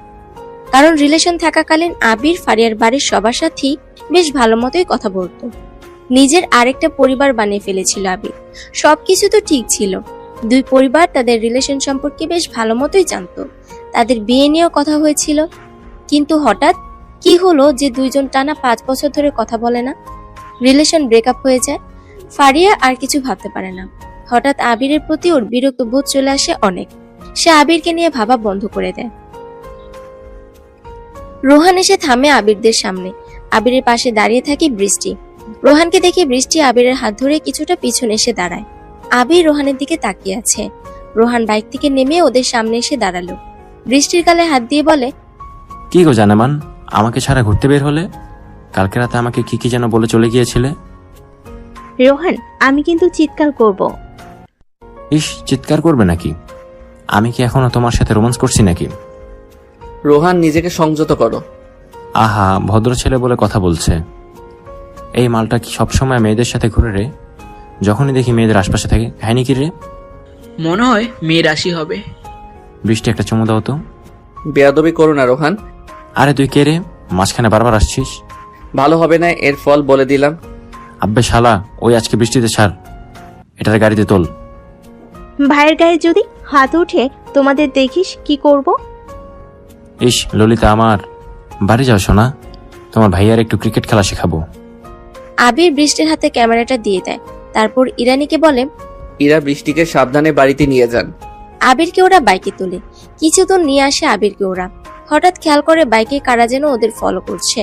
কারণ রিলেশন থাকাকালীন আবির ফারিয়ার বাড়ির সবার সাথেই বেশ ভালো মতোই কথা বলতো। নিজের আরেকটা পরিবার বানিয়ে ফেলেছিল আবির। সবকিছু তো ঠিক ছিল, দুই পরিবার তাদের রিলেশন সম্পর্কে বেশ ভালো মতোই জানতো। তাদের বিয়ে নিয়েও কথা হয়েছিল, কিন্তু হঠাৎ কি হলো যে দুইজন টানা 5 বছর ধরে কথা বলে না, রিলেশন ব্রেকআপ হয়ে যায়। ফারিয়া আর কিছু ভাবতে পারে না। হঠাৎ আবিরের প্রতি ওর বিরক্ত বোধ চলে আসে অনেক। সে আবিরকে নিয়ে ভাবা বন্ধ করে দেয়। রোহান এসে থামে আবিরদের সামনে। আবিরের পাশে দাঁড়িয়ে থাকে বৃষ্টি। রোহানকে দেখে বৃষ্টি আবিরের হাত ধরে কিছুটা পিছনে এসে দাঁড়ায়। আবির রোহানের দিকে তাকিয়ে আছে। রোহান বাইক থেকে নেমে ওদের সামনে এসে দাঁড়ালো। বৃষ্টির গালে হাত দিয়ে বলে, কি গো জানেমান, আমাকে ছাড়া ঘুরতে বের হলে? কালকে রাতে আমাকে কি কি যেন বলে চলে গিয়েছিলে? রোহান, আমি কিন্তু চিৎকার করব। ইস, চিৎকার করবে নাকি? আমি কি এখনো তোমার সাথে রোমান্স করছি নাকি? রোহান, নিজেকে সংযত করো। আহা, ভদ্র ছেলে বলে কথা বলছে। এই মালটা কি সবসময় মেয়েদের সাথে ঘুরে রে? যখনই দেখি মেয়েদের আশপাশে থাকে। হ্যাঁ নাকি রে? মনে হয় মেয়ে রাশি হবে। বৃষ্টি, একটা চুমু দাও তো। বেয়াদবি করো না রোহান। আরে তুই কে রে? মাঝখানে বারবার আসছিস। ভালো হবে না, এর ফল বলে দিলাম। আব্বে শালা, ওই আজকে বৃষ্টিতে ছাড়, এটার গাড়িতে তোল। ভাইয়ের গায়ে যদি হাত উঠে তোমাদের দেখিস কি করব? ইস ললিতা আমার, বাড়ি যাও শোনা, তোমার ভাইয়ার একটু ক্রিকেট খেলা শেখাবো। আবির বৃষ্টির হাতে ক্যামেরাটা দিয়ে দেয়। তারপর ইরানিকে বলে, ইরা, বৃষ্টিকে সাবধানে বাড়িতে নিয়ে যান। আবিরকে ওরা বাইকে তোলে। কিছু দূর নিয়ে আসে আবিরকে ওরা। হঠাৎ খেয়াল করে বাইকে কারা যেন ওদের ফলো করছে।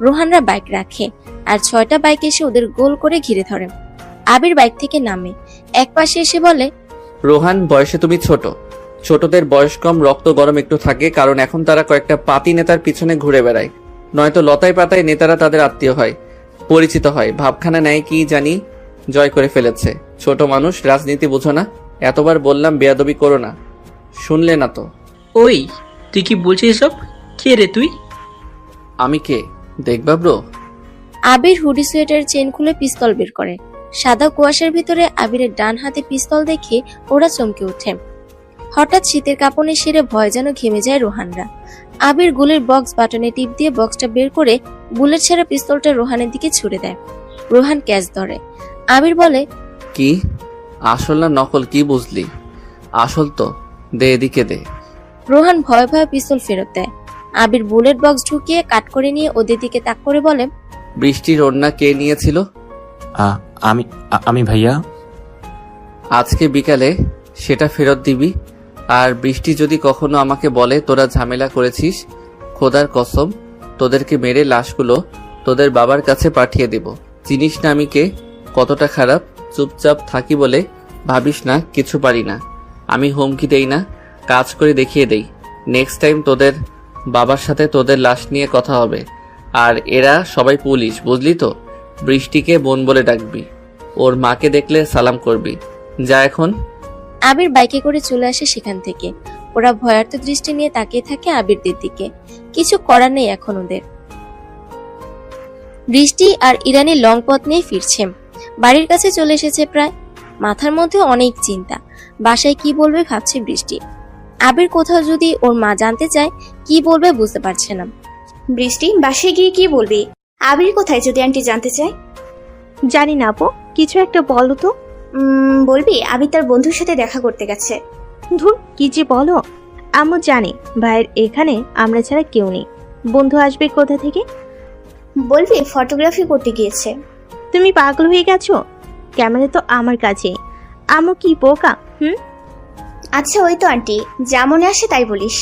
রোহানরা বাইক রাখে আর 6টা বাইক এসে ওদের গোল করে ঘিরে ধরে। আবির বাইক থেকে নামে, এক পাশে এসে বলে, রোহান, বয়সে তুমি ছোট। ছোটদের বয়স কম, রক্ত গরম একটু থাকে, কারণ এখন তারা কয়েকটা পাতি নেতার পিছনে ঘুরে বেড়ায়। নয়তো লতায় পাতায় নেতারা তাদের আত্মীয় হয়, পরিচিত হয়, ভাবখানা নেয় কি জানি জয় করে ফেলেছে। ছোট মানুষ, রাজনীতি বুঝো না। এতবার বললাম বেয়াদবি করো না, শুনলে না তো। ওই, তুই কি বলছিস সব? কে রে তুই? আমি কে দেখবা ব্রো? আবির হুডি সোয়েটার চেন খুলে পিস্তল বের করে। সাদা কুয়াশার ভিতরে আবিরের ডান হাতে পিস্তল দেখে ওরা চমকে ওঠে। হঠাৎ শীতের কাঁপনে সেরে ভয় যেন ঘেমে যায় রোহানরা। আবির গুলির বক্স বাটনে টিপ দিয়ে বক্সটা বের করে বুলেট ছেড়া পিস্তলটা রোহানের দিকে ছুড়ে দেয়। রোহান ক্যাচ ধরে। আবির বলে, কি আসল না নকল, কি বুঝলি? আসল তো, দে এদিকে দে। রোহান ভয়ে ভয়ে পিস্তল ফেরত দেয়। আবির বুলেট বক্স ঢুকিয়ে কাট করে নিয়ে ওদের দিকে তাক করে বলে, বৃষ্টির ওড়না কে নিয়েছিল? আমি ভাইয়া। আজকে বিকালে সেটা ফেরত দিবি। আর বৃষ্টি যদি কখনো আমাকে বলে তোরা ঝামেলা করেছিস, খোদার কসম তোদেরকে মেরে লাশগুলো তোদের বাবার কাছে পাঠিয়ে দেব। চিনিস না আমি কে, কতটা খারাপ। চুপচাপ থাকি বলে ভাবিস না কিছু পারি না। আমি হুমকি দেই না, কাজ করে দেখিয়ে দেই। নেক্সট টাইম তোদের বাবার সাথে তোদের লাশ নিয়ে কথা হবে। আর এরা সবাই পুলিশ, বুঝলি তো? বৃষ্টিকে বোন বলে ডাকবি, ওর মাকে দেখলে সালাম করবি। যা এখন। আবির বাইকে করে চলে আসে সেখান থেকে। ওরা ভয়ার্থ দৃষ্টি নিয়ে তাকিয়ে থাকে আবিরদের দিকে। কিছু করার নেই এখন ওদের। বৃষ্টি আর ইরানি লং পথ নিয়ে ফিরছে। বাড়ির কাছে চলে এসেছে প্রায়। মাথার মধ্যে অনেক চিন্তা। বাসায় কি বলবে ভাবছে বৃষ্টি। আবির কোথাও যদি ওর মা জানতে চায় কি বলবে বুঝতে পারছে না। বৃষ্টি, বাসায় গিয়ে কি বলবি? আবির কোথায় যদি আন্টি জানতে চায়? জানি না আপু, কিছু একটা বলো তো। বলবি আবির তার বন্ধুর সাথে দেখা করতে গেছে। ধুর, কি যে বলো। আম্মু জানে ভাইয়ের এখানে আমরা ছাড়া কেউ নেই। বন্ধু আসবে কোথা থেকে? বলবি ফটোগ্রাফি করতে গিয়েছে। তুমি পাগল হয়ে গেছো? ক্যামেরা তো আমার কাছে। আম্মু কি বোকা? আচ্ছা, ওই তো আন্টি, যা মনে আসে তাই বলিস।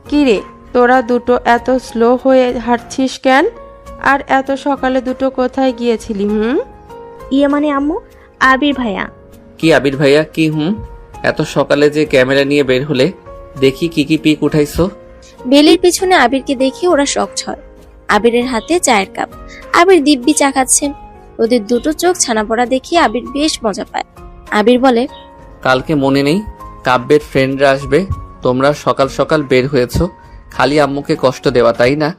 কি রে, তোরা দুটো এত স্লো হয়ে হাঁটছিস কেন? আর এত সকালে দুটো কোথায় গিয়েছিলি? ইয়ে মানে আম্মু, আবির ভাইয়া। কি আবির ভাইয়া? কি এত সকালে যে ক্যামেরা নিয়ে বের হলে? দেখি কি কি পিক উঠাইছো। বেলির পিছনে আবিরকে দেখে ওরা শকড হয়। আবিরের হাতে চায়ের কাপ। আবির দিব্যি চা খাচ্ছে। ওদের দুটো চোখ ছানা পড়া দেখে আবির বেশ মজা পায়। আবির বলে, কালকে মনে নেই কাব্যের ফ্রেন্ডরা আসবে, তোমরা সকাল সকাল বের হয়েছো খালি আম্মুকে কষ্ট দেওয়া, তাই না?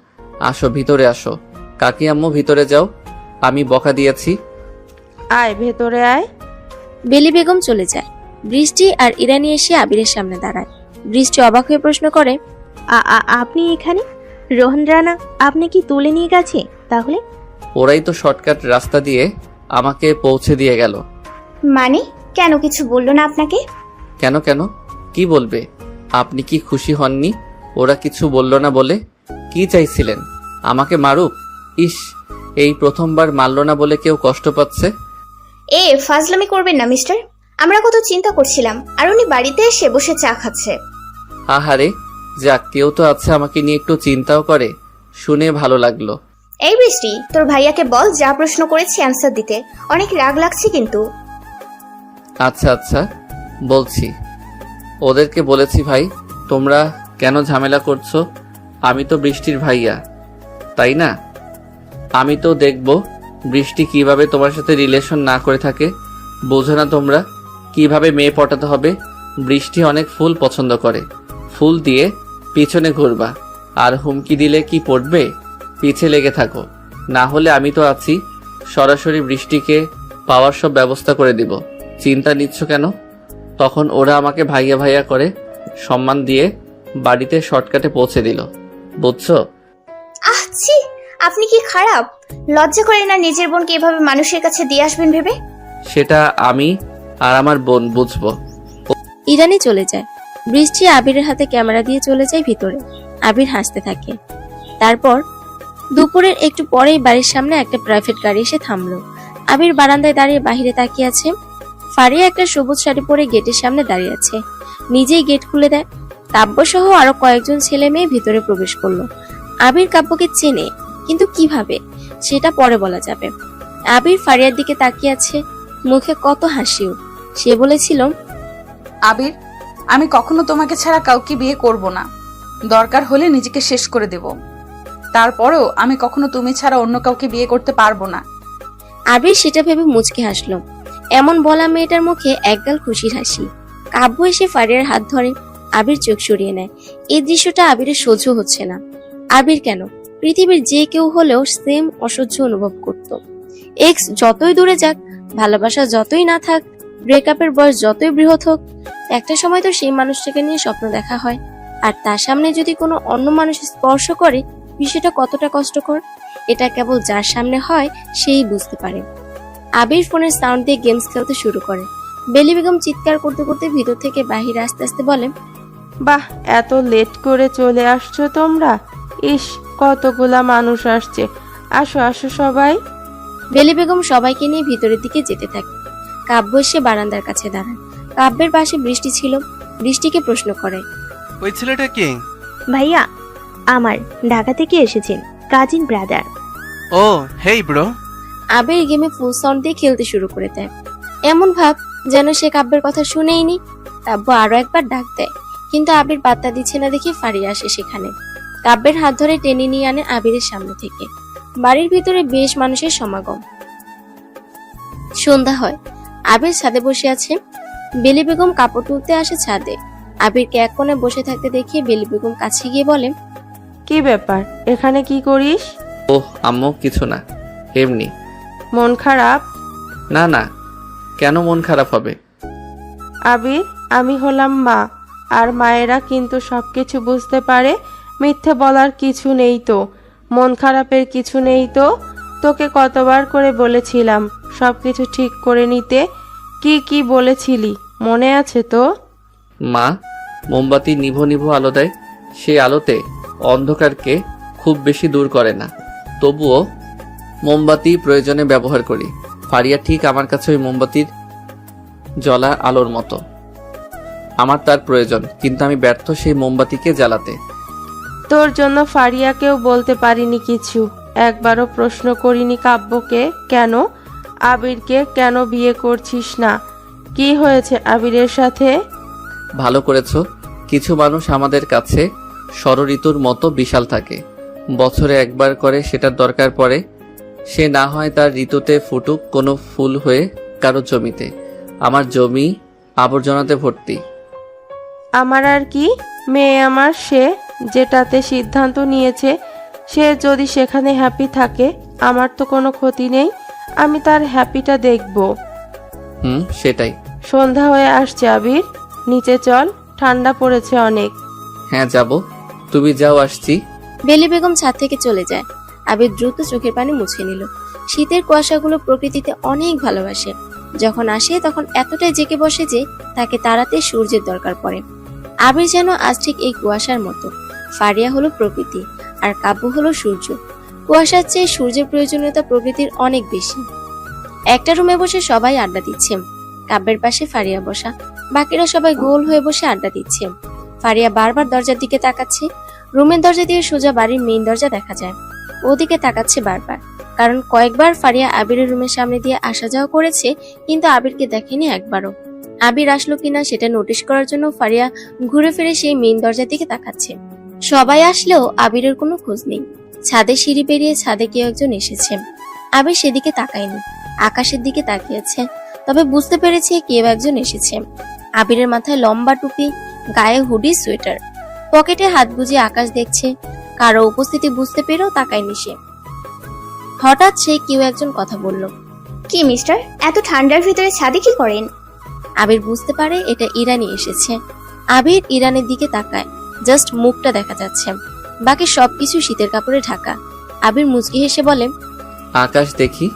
আসো ভিতরে আসো। কাকি আম্মু ভিতরে যাও, আমি বকা দিয়েছি। আয় ভেতরে আয়। বেলি বেগম চলে যায়। বৃষ্টি আর ইরানি এসে আবিরের সামনে দাঁড়ায়। বৃষ্টি অবাক হয়ে প্রশ্ন করে, আপনি এখানে? রোহন রানা আপনি কি তুলে নিয়ে গেছে তাহলে? ওরাই তো শর্টকাট রাস্তা দিয়ে আমাকে পৌঁছে দিয়ে গেল। মানে কেন কিছু বললো না আপনাকে? কেন কেন কি বলবে? আপনি কি খুশি হননি ওরা কিছু বলল না বলে? কি চাইছিলেন আমাকে মারুক? ইস, এই প্রথমবার মারল না বলে কেউ কষ্ট পাচ্ছে। ফাজলামি করবেন না মিস্টার। আমরা কত চিন্তা করছিলাম, আর উনি বাড়িতে এসে বসে চা খাচ্ছে। আহারে, যাক কেউ তো আছে আমাকে নিয়ে একটু চিন্তাও করে, শুনে ভালো লাগলো। এই বৃষ্টি, তোর ভাইয়াকে বল যা প্রশ্ন করেছি অ্যান্সার দিতে। অনেক রাগ লাগছে কিন্তু। আচ্ছা আচ্ছা বলছি। ওদেরকে বলেছি ভাই, তোমরা কেন ঝামেলা করছো? আমি তো বৃষ্টির ভাইয়া, তাই না? আমি তো দেখব বৃষ্টি কিভাবে তোমার সাথে রিলেশন না করে থাকে। বোঝো না তোমরা কিভাবে মেয়ে পটাতে হবে? বৃষ্টি অনেক ফুল পছন্দ করে, ফুল দিয়ে পিছনে ঘুরবা, আর হুমকি দিলে কি পড়বে? পিছে লেগে থাকো, না হলে আমি তো আছি, সরাসরি বৃষ্টিকে পাওয়ার সব ব্যবস্থা করে দিব। চিন্তা নিচ্ছ কেন? তখন ওরা আমাকে ভাইয়া ভাইয়া করে সম্মান দিয়ে বাড়িতে শর্টকাটে পৌঁছে দিল, বুঝছো? ছি, আপনি কি খারাপ? লজ্জা করে না নিজের বোনকে এভাবে মানুষের কাছে দিয়ে আসবেন ভেবে? সেটা আমি আর আমার বোন বুঝবো। ইরানি চলে যায়। বৃষ্টি আবিরের হাতে ক্যামেরা দিয়ে চলে যায় ভিতরে। আবির হাসতে থাকে। তারপর দুপুরের একটু পরেই বাড়ির সামনে একটা প্রাইভেট গাড়ি এসে থামলো। আবির বারান্দায় দাঁড়িয়ে বাহিরে তাকিয়ে আছে। ফারিয়া একটা সবুজ শাড়ি পরে গেটের সামনে দাঁড়িয়ে আছে। নিজেই গেট খুলে দেয়। কাব্য সহ আরো কয়েকজন ছেলে মেয়ে ভিতরে প্রবেশ করলো। আবির কাব্যকে চেনে, কিন্তু কিভাবে সেটা পরে বলা যাবে। আবির ফারিয়ার দিকে তাকিয়ে আছে, মুখে কত হাসিও। সে বলেছিল, আবির, আমি কখনো তোমাকে ছাড়া কাউকে বিয়ে করব না। দরকার হলে নিজেকে শেষ করে দেব। তারপরেও আমি কখনো তুমি ছাড়া অন্য কাউকে বিয়ে করতে পারবো না। আবির সেটা ভেবে মুচকে হাসলো। এমন বলা মেয়েটার মুখে একগাল খুশির হাসি। কাব্য এসে ফারিয়ার হাত ধরে। আবির চোখ সরিয়ে নেয়। এই দৃশ্যটা আবিরের সহ্য হচ্ছে না। আবির কেন, পৃথিবীর যে কেউ হলেও সেম অসহ্য অনুভব করত। এক্স যতই দূরে যাক, ভালোবাসা যতই না থাক, ব্রেকআপের বয়স যতই বৃহৎ হোক, একটা সময় তো সেই মানুষটাকে নিয়ে স্বপ্ন দেখা হয়। আর তার সামনে যদি কোনো অন্য মানুষ স্পর্শ করে, বিষয়টা কতটা কষ্টকর, এটা কেবল যার সামনে হয় সেই বুঝতে পারে। আবির ফোনের সাউন্ড দিয়ে গেমস খেলতে শুরু করে। বেলি বেগম চিৎকার করতে করতে ভিতর থেকে বাহিরে আস্তে আস্তে বলে, বাহ, এত লেট করে চলে আসছো তোমরা? ইস, কতগুলা মানুষ আসছে। আসো আসো সবাই। বেলি বেগম সবাইকে নিয়ে ভিতরের দিকে যেতে থাকে। কাব্য এসে বারান্দার কাছে দাঁড়ায়। কাব্যের পাশে বৃষ্টি ছিল। বৃষ্টিকে প্রশ্ন করে, ওই ছেলেটা কে? ভাইয়া আমার, ঢাকা থেকে এসেছেন, কাজিন ব্রাদার। ও হেই ব্রো। আবির গেমে ফুল সাউন্ড দিয়ে খেলতে শুরু করে দেয়। এমন ভাব যেন সে কাব্যের কথা শুনেইনি। কাব্য আরো একবার ডাক দেয়, কিন্তু আবির পাত্তা দিচ্ছে না দেখে ফারিয়া আসে সেখানে। কাব্যের হাত ধরে টেনে নিয়ে আনে আবিরের সামনে থেকে। বাড়ির ভিতরে বেশ মানুষের সমাগম। সন্ধ্যা হয়। আবির ছাদে বসে আছে। বেলি বেগম কাপড় তুলতে আসে ছাদে। আবিরকে এক কোণে বসে থাকতে দেখে বেলি বেগম কাছে গিয়ে বলে, কি ব্যাপার, এখানে কি করিস? ওহ আম্মু, কিছু না, এমনি। মন খারাপ? না না, কেন মন খারাপ হবে? আবির, আমি হলাম মা, আর মায়েরা কিন্তু সবকিছু বুঝতে পারে। মিথ্যে বলার কিছু নেই তো, মন খারাপের কিছু নেই তো। তোকে কতবার করে বলেছিলাম সবকিছু ঠিক করে নিতে। কি কি বলেছিলি মনে আছে তো? মা মোমবাতি নিভো নিভো আলো দেয়, সেই আলোতে অন্ধকারকে খুব বেশি দূর করে না। তবুও মোমবাতি প্রয়োজনে ব্যবহার করি। ফারিয়া ঠিক আমার কাছে ওই মোমবাতির জ্বলা আলোর মতো। আমার তার প্রয়োজন, কিন্তু আমি ব্যর্থ সেই মোমবাতিকে জ্বালাতে। তোর জন্য ফারিয়াকেও বলতে পারিনি কিছু। একবারও প্রশ্ন করিনি কাব্যকে কেন, আবিরকে কেন বিয়ে করছিস না। কি হয়েছে আবিরের সাথে? ভালো করেছো। কিছু মানুষ আমাদের কাছে ষড়ঋতুর মতো বিশাল থাকে, বছরে একবার করে সেটার দরকার পড়ে। সে না হয় তার ঋতুতে ফুটুক কোনো ফুল হয়ে কারো জমিতে। আমার জমি আবর্জনাতে ভর্তি। আমার আর কি, মেয়ে আমার, সে যেটাতে সিদ্ধান্ত নিয়েছে, সে যদি সেখানে হ্যাপি থাকে আমার তো কোনো ক্ষতি নেই। আমি তার হ্যাপিটা দেখব। সেটাই। সন্ধ্যা হয়ে আসছে আবির, নিচে চল, ঠান্ডা পড়েছে অনেক। হ্যাঁ যাব, তুমি যাও, আসছি। বেলি বেগম ছাদ থেকে চলে যায়। আবির দ্রুত চোখের পানি মুছে নিল। শীতের কুয়াশাগুলো প্রকৃতিতে অনেক ভালোবাসে। যখন আসে তখন এতটাই জেগে বসে যে তাকে তাড়াতে সূর্যের দরকার পড়ে। আবির যেন আজ ঠিক এই কুয়াশার মতো। ফারিয়া হলো প্রকৃতি আর কাব্য হলো সূর্য। কুয়াশার চেয়ে সূর্যের প্রয়োজনীয়তা প্রকৃতির অনেক বেশি। একটা রুমে বসে সবাই আড্ডা দিচ্ছে। কাব্যের পাশে ফারিয়া বসা, বাকিরা সবাই গোল হয়ে বসে আড্ডা দিচ্ছে। ফারিয়া বারবার দরজার দিকে তাকাচ্ছে। রুমের দরজা দিয়ে সোজা বাড়ির মেইন দরজা দেখা যায়। ওদিকে তাকাচ্ছে বারবার, কারণ কয়েকবার ফারিয়া আবিরের রুমের সামনে দিয়ে আসা যাওয়া করেছে, কিন্তু আবিরকে দেখেনি একবারও। আবির আসলো কিনা সেটা নোটিশ করার জন্য ফারিয়া ঘুরে ফিরে সেই মেইন দরজার দিকে তাকাচ্ছে। সবাই আসলেও আবিরের কোনো খোঁজ নেই। ছাদে সিঁড়ি পেরিয়ে ছাদে কেউ একজন এসেছে। আবির সেদিকে তাকায়নি, আকাশের দিকে তাকিয়েছে। তবে বুঝতে পেরেছে কেউ একজন এসেছে। আবিরের মাথায় লম্বা টুপি, গায়ে হুডি, সোয়েটার, পকেটে হাত গুজে আকাশ দেখছে। কারো উপস্থিতি বুঝতে পেরেও তাকায়নি সে। হঠাৎ সে কেউ একজন কথা বলল। কি মিস্টার, এত ঠান্ডার ভিতরে ছাদে কি করেন? আবির বুঝতে পারে এটা ইরানি এসেছে। আবির ইরানের দিকে তাকায়, জাস্ট মুখটা দেখা যাচ্ছে, বাকি সবকিছু শীতের কাপড়ে ঢাকা। আবির মুচকি হেসে বলে, আকাশ দেখি।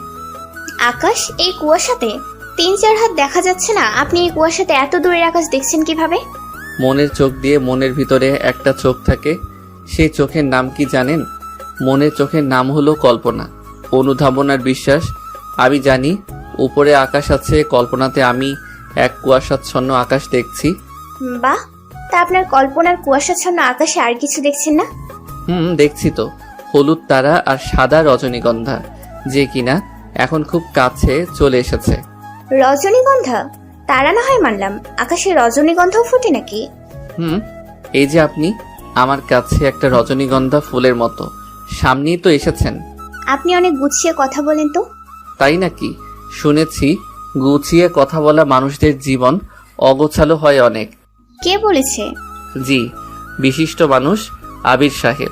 আকাশ এই কুয়াশাতে? 3-4 হাত দেখা যাচ্ছে না, আপনি এই কুয়াশাতে এত দূরের আকাশ দেখছেন কিভাবে? মনের চোখ দিয়ে মনের ভিতরে একটা চোখ থাকে, সেই চোখের নাম কি জানেন? মনের চোখের নাম হলো কল্পনা, অনুধাবন আর বিশ্বাস। আমি জানি উপরে আকাশ আছে, কল্পনাতে আমি এক কুয়াশাচ্ছন্ন আকাশ দেখছি। বাহ, তা আপনার কল্পনার কুয়াশাচ্ছন্ন আকাশে আর কিছু দেখছেন না? দেখছি তো, হলুদ তারা আর সাদা রজনীগন্ধা, যে কিনা এখন খুব কাছে চলে এসেছে। রজনীগন্ধা? তারা না হয় মানলাম, আকাশে রজনীগন্ধাও ফুটে নাকি? এই যে আপনি আমার কাছে একটা রজনীগন্ধা ফুলের মতো, সামনেই তো এসেছেন। আপনি অনেক গুছিয়ে কথা বলেন তো। তাই নাকি? শুনেছি গুছিয়ে কথা বলা মানুষদের জীবন অগোছালো হয় অনেক। কে বলেছে? জি, বিশিষ্ট মানুষ আবির সাহেব।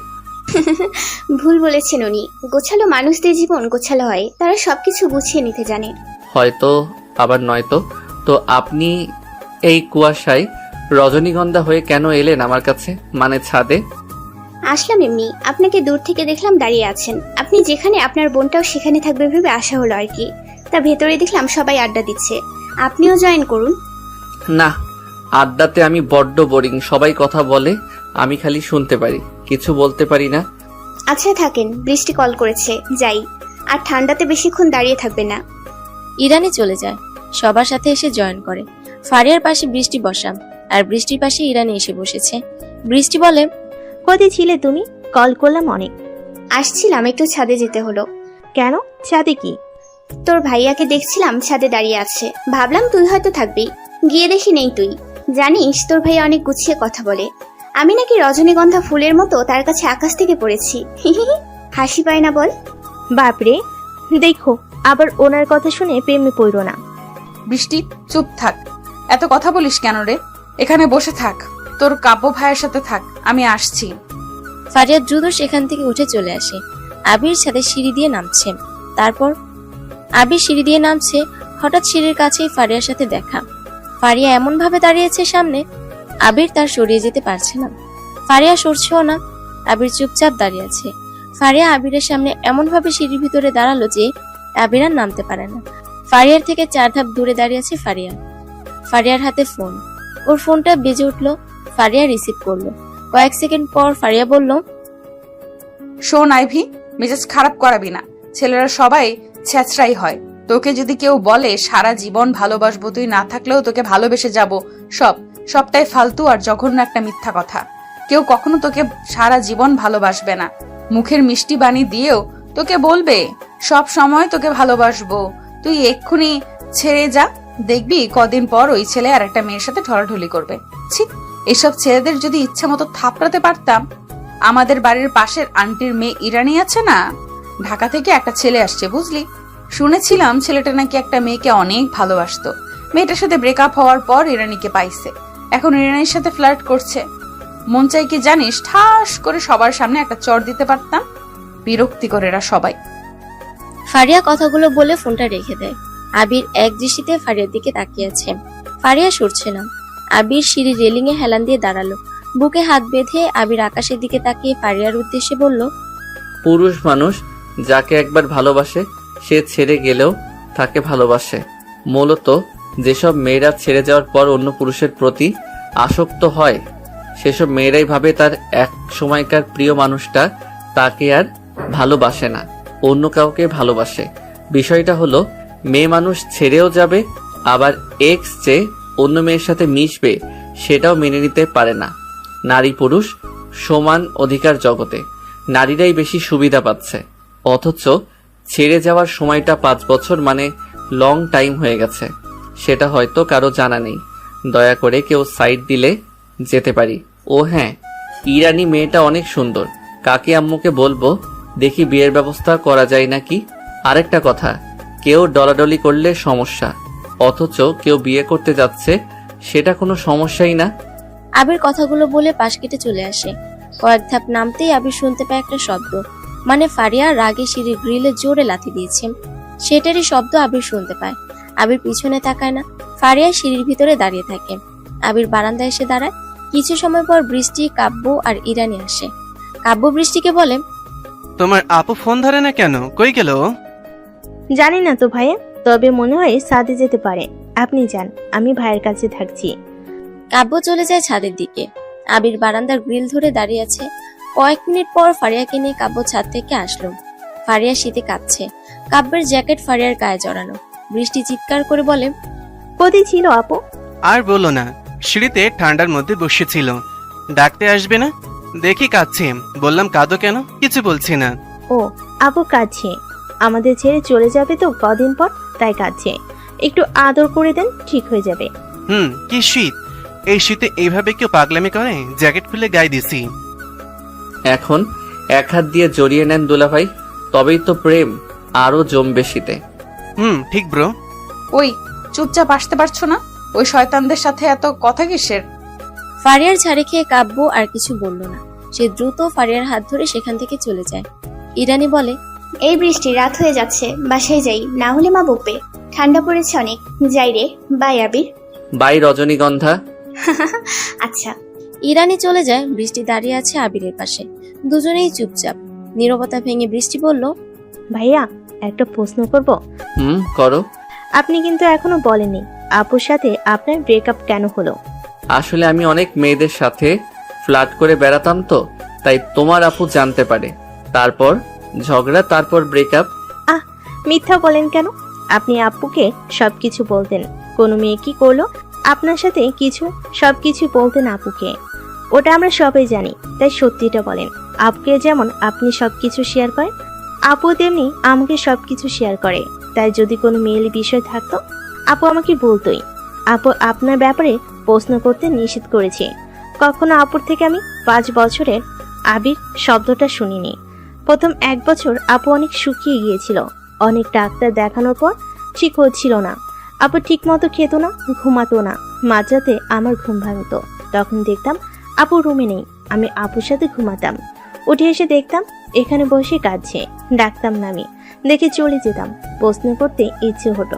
ভুল বলেছেন উনি। গোছালো মানুষদের জীবন গোছালো হয়, তারা সবকিছু গুছিয়ে নিতে জানে। হয়তো, আবার নয়তো। তো আপনি এই কুয়াশায় রজনীগন্ধা হয়ে কেন এলেন আমার কাছে, মানে ছাদে? আসলাম এমনি, আপনাকে দূর থেকে দেখলাম দাঁড়িয়ে আছেন। আপনি যেখানে, আপনার বোনটাও সেখানে থাকবে ভেবে আসা হলো আর কি। তা ভেতরে দেখলাম সবাই আড্ডা দিচ্ছে, আপনিও জয়েন করুন। না, আড্ডাতে আমি বড্ড বোরিং। সবাই কথা বলে, আমি খালি শুনতে পারি, কিছু বলতে পারি না। আচ্ছা থাকেন, বৃষ্টি কল করেছে, যাই। আর ঠান্ডাতে বেশিক্ষণ দাঁড়িয়ে থাকবে না। ইরানি চলে যায়, সবার সাথে এসে জয়েন করে। ফারিয়ার পাশে বৃষ্টি বসা, আর বৃষ্টির পাশে ইরানি এসে বসেছে। বৃষ্টি বলে, কোথায় ছিলে তুমি? কল করলাম অনেক। আসছিলাম, একটু ছাদে যেতে হলো। কেন? ছাদে কি? তোর ভাইয়াকে দেখছিলাম ছাদে দাঁড়িয়ে আছে, ভাবলাম তুই হয়তো থাকবি। গিয়ে দেখি নেই তুই। জানিস তোর ভাইয়া অনেক গুছিয়ে কথা বলে। আমি নাকি রজনীগন্ধা ফুলের মতো তার কাছে আকাশ থেকে পড়েছি। হাসি পায় না বল? বাপরে, দেখো আবার ওনার কথা শুনে প্রেমে পড়ো না। বৃষ্টি চুপ থাক, এত কথা বলিস কেন রে? এখানে বসে থাক, তোর কাব্য ভাইয়ের সাথে থাক, আমি আসছি। ফারিয়া দ্রুত সেখান থেকে উঠে চলে আসে। আবির ছাদে সিঁড়ি দিয়ে নামছে। তারপর আবির সিঁড়ি দিয়ে নামছে, হঠাৎ সিঁড়ির কাছেই ফারিয়ার সাথে দেখা। ফারিয়া এমন ভাবে দাঁড়িয়েছে সামনে, আবির তার সরিয়ে যেতে পারছে না। ফারিয়া সরছেও না, আবির চুপচাপ দাঁড়িয়ে আছে। ফারিয়া আবিরের সামনে এমন ভাবে সিঁড়ির ভিতরে দাঁড়ালো যে আবির আর নামতে পারে না। ফারিয়ার থেকে 4 ধাপ দূরে দাঁড়িয়ে আছে ফারিয়া। ফারিয়ার হাতে ফোন, ওর ফোনটা বেজে উঠলো। ফারিয়া রিসিভ করলো। কয়েক সেকেন্ড পর ফারিয়া বলল, শোন আইভি, মেজাজ খারাপ করাবি না। ছেলেরা সবাই ছেঁচড়াই হয়। তোকে যদি কেউ বলে সারা জীবন ভালোবাসবো, তুই না থাকলেও তোকে ভালোবেসে যাব, সবটাই ফালতু আর জঘন্য একটা মিথ্যা কথা। কেউ কখনো তোকে সারা জীবন ভালোবাসবে না। মুখের মিষ্টি বাণী দিয়েও তোকে বলবে সব সময় তোকে ভালোবাসবো, তুই এক্ষুনি ছেড়ে যা, দেখবি কদিন পর ওই ছেলে আর একটা মেয়ের সাথে ঢলাঢলি করবে। ছি, এসব ছেলেদের যদি ইচ্ছা মতো থাপড়াতে পারতাম। আমাদের বাড়ির পাশের আন্টির মেয়ে ইরানি আছে না, ঢাকা থেকে একটা ছেলে আসছে বুঝলি। শুনেছিলাম ছেলেটা নাকি একটা মেয়েকে অনেক ভালোবাসতো। মেয়েটার সাথে ব্রেকআপ হওয়ার পর ইরানিকে পাইছে, এখন ইরানির সাথে ফ্লার্ট করছে। মন চাই কি জানিস, ঠাস করে সবার সামনে একটা চড় দিতে পারতাম। বিরক্তিকর এরা সবাই। ফারিয়া কথাগুলো বলে ফোনটা রেখে দেয়। আবির এক দৃষ্টিতে ফারিয়ার দিকে তাকিয়ে আছে। ফারিয়া সরছে না। আবির সিঁড়ির রেলিং এ হেলান দিয়ে দাঁড়ালো। বুকে হাত বেঁধে আবির আকাশের দিকে তাকিয়ে ফারিয়ার উদ্দেশ্যে বলল, পুরুষ মানুষ যাকে একবার ভালোবাসে সে ছেড়ে গেলেও তাকে ভালোবাসে। মূলত যেসব মেয়েরা ছেড়ে যাওয়ার পর অন্য পুরুষের প্রতি আসক্ত হয় সেসব মেয়েরাই ভাবে তার এক সময়কার প্রিয় মানুষটা তাকে আর ভালোবাসে না, অন্য কাউকে ভালোবাসে। বিষয়টা হলো মেয়ে মানুষ ছেড়েও যাবে, আবার এক্স যে অন্য মেয়ের সাথে মিশবে সেটাও মেনে নিতে পারে না। নারী পুরুষ সমান অধিকার জগতে, নারীরাই বেশি সুবিধা পাচ্ছে। অথচ ছেড়ে যাওয়ার সময়টা 5 বছর মানে লং টাইম হয়ে গেছে। সেটা হয়তো কারো জানা নেই। দয়া করে কেউ সাইড দিলে যেতে পারি। ও হ্যাঁ, ইরানি মেয়েটা অনেক সুন্দর। কাকি আম্মুকে বলবো দেখি বিয়ের ব্যবস্থা করা যায় নাকি। আরেকটা কথা, কেউ ডলাডলি করলে সমস্যা, অথচ কেউ বিয়ে করতে যাচ্ছে সেটা কোনো সমস্যাই না। আবির কথাগুলো বলে পাশ কেটে চলে আসে। কয়েক ধাপ নামতেই আবির শুনতে পায় একটা শব্দ, মানে ফারিয়া রাগে সিঁড়ির গ্রিলে জোরে লাথি দিয়েছে। সেটারই শব্দ আবির শুনতে পায়। আবির পিছনে তাকায় না, ফারিয়া সিঁড়ির ভিতরে দাঁড়িয়ে থাকে। আবির বারান্দায় এসে দাঁড়ায়। কিছু সময় পর বৃষ্টি, কাব্য আর ইরানি আসে। কাব্য বৃষ্টিকে বলে, তোমার আপু ফোন ধরে না কেন? কই গেল ও? জানি না তো ভাইয়া, তবে মনে হয় ছাদে যেতে পারে। আপনি যান, আমি ভাইয়ের কাছে থাকছি। কাব্য চলে যায় ছাদের দিকে। আবির বারান্দার গ্রিল ধরে দাঁড়িয়ে আছে। কয়েক মিনিট পর ফারিয়াকে নিয়ে কাব্য ছাদ থেকে আসলো। ফারিয়া শীতে কাঁপছে। কাব্যের জ্যাকেট ফারিয়ার গায়ে জড়ানো। বৃষ্টি চিৎকার করে বলে, কোথায় ছিল আপু? আর বলো না, সিঁড়িতে ঠান্ডার মধ্যে বসেছিল। ডাকতে আসবে না? দেখি কাঁদছে। বললাম কাঁদো কেন? কিছু বলছি না। ও, আপু কাঁদছে। আমাদের ছেড়ে চলে যাবে তো কদিন পর, তাই কাঁদছে। একটু আদর করে দেন, ঠিক হয়ে যাবে। কি শীত! এই শীতে এইভাবে কেউ পাগলামি করে? জ্যাকেট খুলে গায়ে দিছি। এখন এক হাত দিয়ে জড়িয়ে নেন দুলাভাই, তবেই তো প্রেম আরো জমবে শীতে। ঠিক ব্রো। ওই চুপচাপ আসতে পারছো না? ওই শয়তানদের সাথে এত কথা কিসের? ফারিয়ার ঝাড়ি খেয়ে কাব্য আর কিছু বলল না। সে দ্রুত ফারিয়ার হাত ধরে সেখান থেকে চলে যায়। ইরানি বলে, এই বৃষ্টি, রাত হয়ে যাচ্ছে, বাসায় যাই, না হলে মা বকবে। ঠান্ডা পড়েছে অনেক। যাই রে, বাই আবির। বাই রজনীগন্ধা। আচ্ছা। ইরানি চলে যায়। বৃষ্টি দাঁড়িয়ে আছে আবিরের পাশে। দুজনেই চুপচাপ। নীরবতা ভেঙে বৃষ্টি বলল, ভাইয়া, একটা প্রশ্ন করব? করো। আপনি কিন্তু এখনো বলেননি আপুর সাথে আপনার ব্রেকআপ কেন হলো। আসলে আমি অনেক মেয়েদের সাথে ফ্লার্ট করে বেড়াতাম তো, তাই তোমার আপু জানতে পারে। তারপর ঝগড়া, তারপর ব্রেকআপ। মিথ্যা বলেন কেন? আপনি আপুকে সবকিছু বলতেন। কোনো মেয়ে কি করলো আপনার সাথে সবকিছু বলতেন আপুকে। ওটা আমরা সবাই জানি, তাই সত্যিটা বলেন। আপুকে যেমন আপনি সবকিছু শেয়ার করেন, আপু তেমনি আমাকে সবকিছু শেয়ার করে। তাই যদি কোনো মেয়েলি বিষয় থাকতো আপু আমাকে বলতোই। আপু আপনার ব্যাপারে প্রশ্ন করতে নিষেধ করেছে। কখনো আপুর থেকে আমি 5 বছরের আবির শব্দটা শুনিনি। প্রথম 1 বছর আপু অনেক শুকিয়ে গিয়েছিল। অনেক ডাক্তার দেখানোর পর ঠিক হচ্ছিল না। আপু ঠিক মতো খেত না, ঘুমাতো না। মাঝরাতে আমার ঘুম ভাঙতো। তখন দেখতাম আপু রুমে নেই। আমি আপুর সাথে ঘুমাতাম। উঠে এসে দেখতাম এখানে বসে কাঁদছে। ডাকতাম না, আমি দেখে চলে যেতাম। প্রশ্ন করতে ইচ্ছে হতো,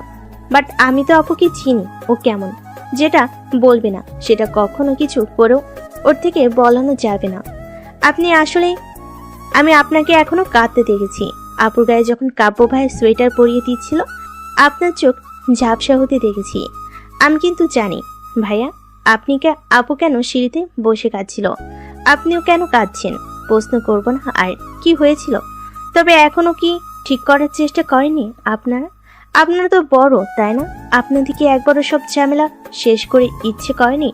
বাট আমি তো আপুকে চিনি। ও কেমন যেটা বলবে না, সেটা কখনো কিছু করেও ওর থেকে বলানো যাবে না। আমি আপনাকে এখনো কাঁদতে দেখেছি। আপুর গায়ে যখন কাব্য ভাইয়ের সোয়েটার পরিয়ে দিচ্ছিল, আপনার চোখ ঝাপসা হতে দেখেছি। আমি কিন্তু জানি ভাইয়া, আপু কেন সিঁড়িতে বসে কাঁদছিল। আপনিও কেন কাঁদছেন? প্রশ্ন করব না আর কি হয়েছিল। তবে এখনো কি ঠিক করার চেষ্টা করেনি আপনারা তো বড়, তাই না? আপনাদেরকে একবারও সব ঝামেলা শেষ করে ইচ্ছে করেনি